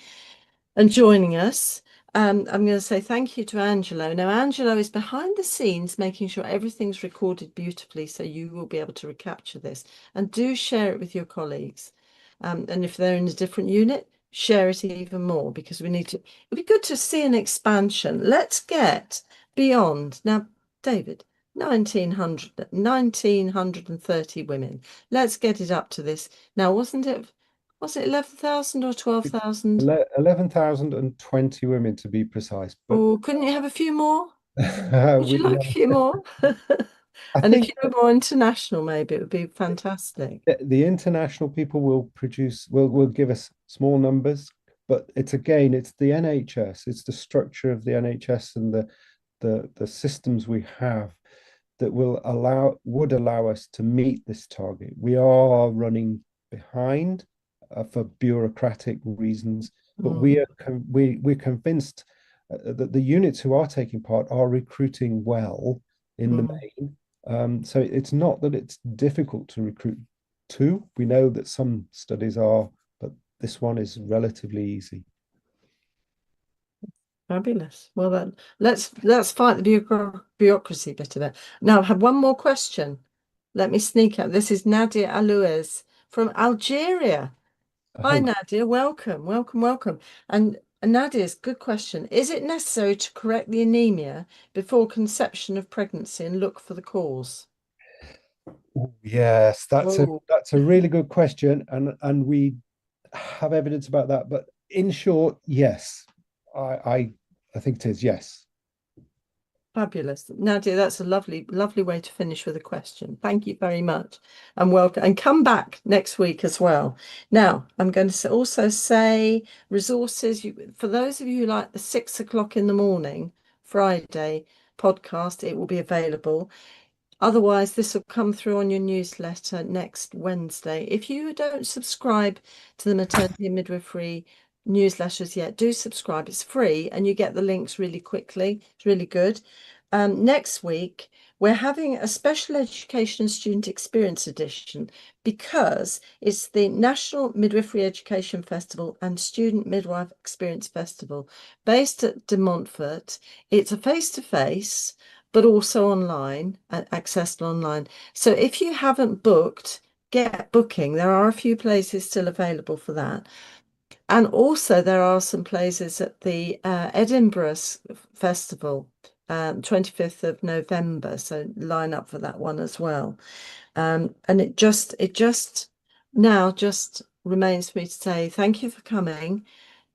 and joining us. I'm going to say thank you to Angelo. Now, Angelo is behind the scenes, making sure everything's recorded beautifully, so you will be able to recapture this. And do share it with your colleagues. And if they're in a different unit, share it even more, because we need to. It'd be good to see an expansion. Let's get beyond. Now, David, 1930 women. Let's get it up to this. Now, was it 11,000 or 12,000? 11,020 women to be precise. But oh, couldn't you have a few more? Would you like a few more? And a few more international, maybe it would be fantastic. The international people will give us small numbers, but it's the NHS, it's the structure of the NHS and the systems we have that would allow us to meet this target. We are running behind for bureaucratic reasons, but we're convinced that the units who are taking part are recruiting well in the main. So it's not that it's difficult to recruit two. We know that some studies are, but this one is relatively easy. Fabulous. Well, then let's fight the bureaucracy bit of it. Now, I have one more question. Let me sneak out. This is Nadia Alouez from Algeria. Hi, Nadia. Welcome, welcome, welcome. And Nadia's good question. Is it necessary to correct the anemia before conception of pregnancy and look for the cause? Yes, that's a really good question, and we have evidence about that. But in short, yes, I think it is, yes. Fabulous. Nadia, that's a lovely way to finish with a question. Thank you very much, and welcome, and come back next week as well. Now, I'm going to also say resources. For those of you who like the 6 o'clock in the morning, Friday, podcast, it will be available. Otherwise, this will come through on your newsletter next Wednesday. If you don't subscribe to the maternity and midwifery newsletters yet, do subscribe. It's free and you get the links really quickly. It's really good. Next week, we're having a special education and student experience edition because it's the National Midwifery Education Festival and Student Midwife Experience Festival based at De Montfort. It's a face-to-face, but also online, accessible online. So if you haven't booked, get booking. There are a few places still available for that. And also there are some places at the Edinburgh Festival, 25th of November. So line up for that one as well. And it just now just remains for me to say thank you for coming.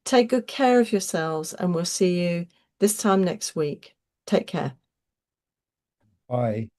Take good care of yourselves and we'll see you this time next week. Take care. Bye.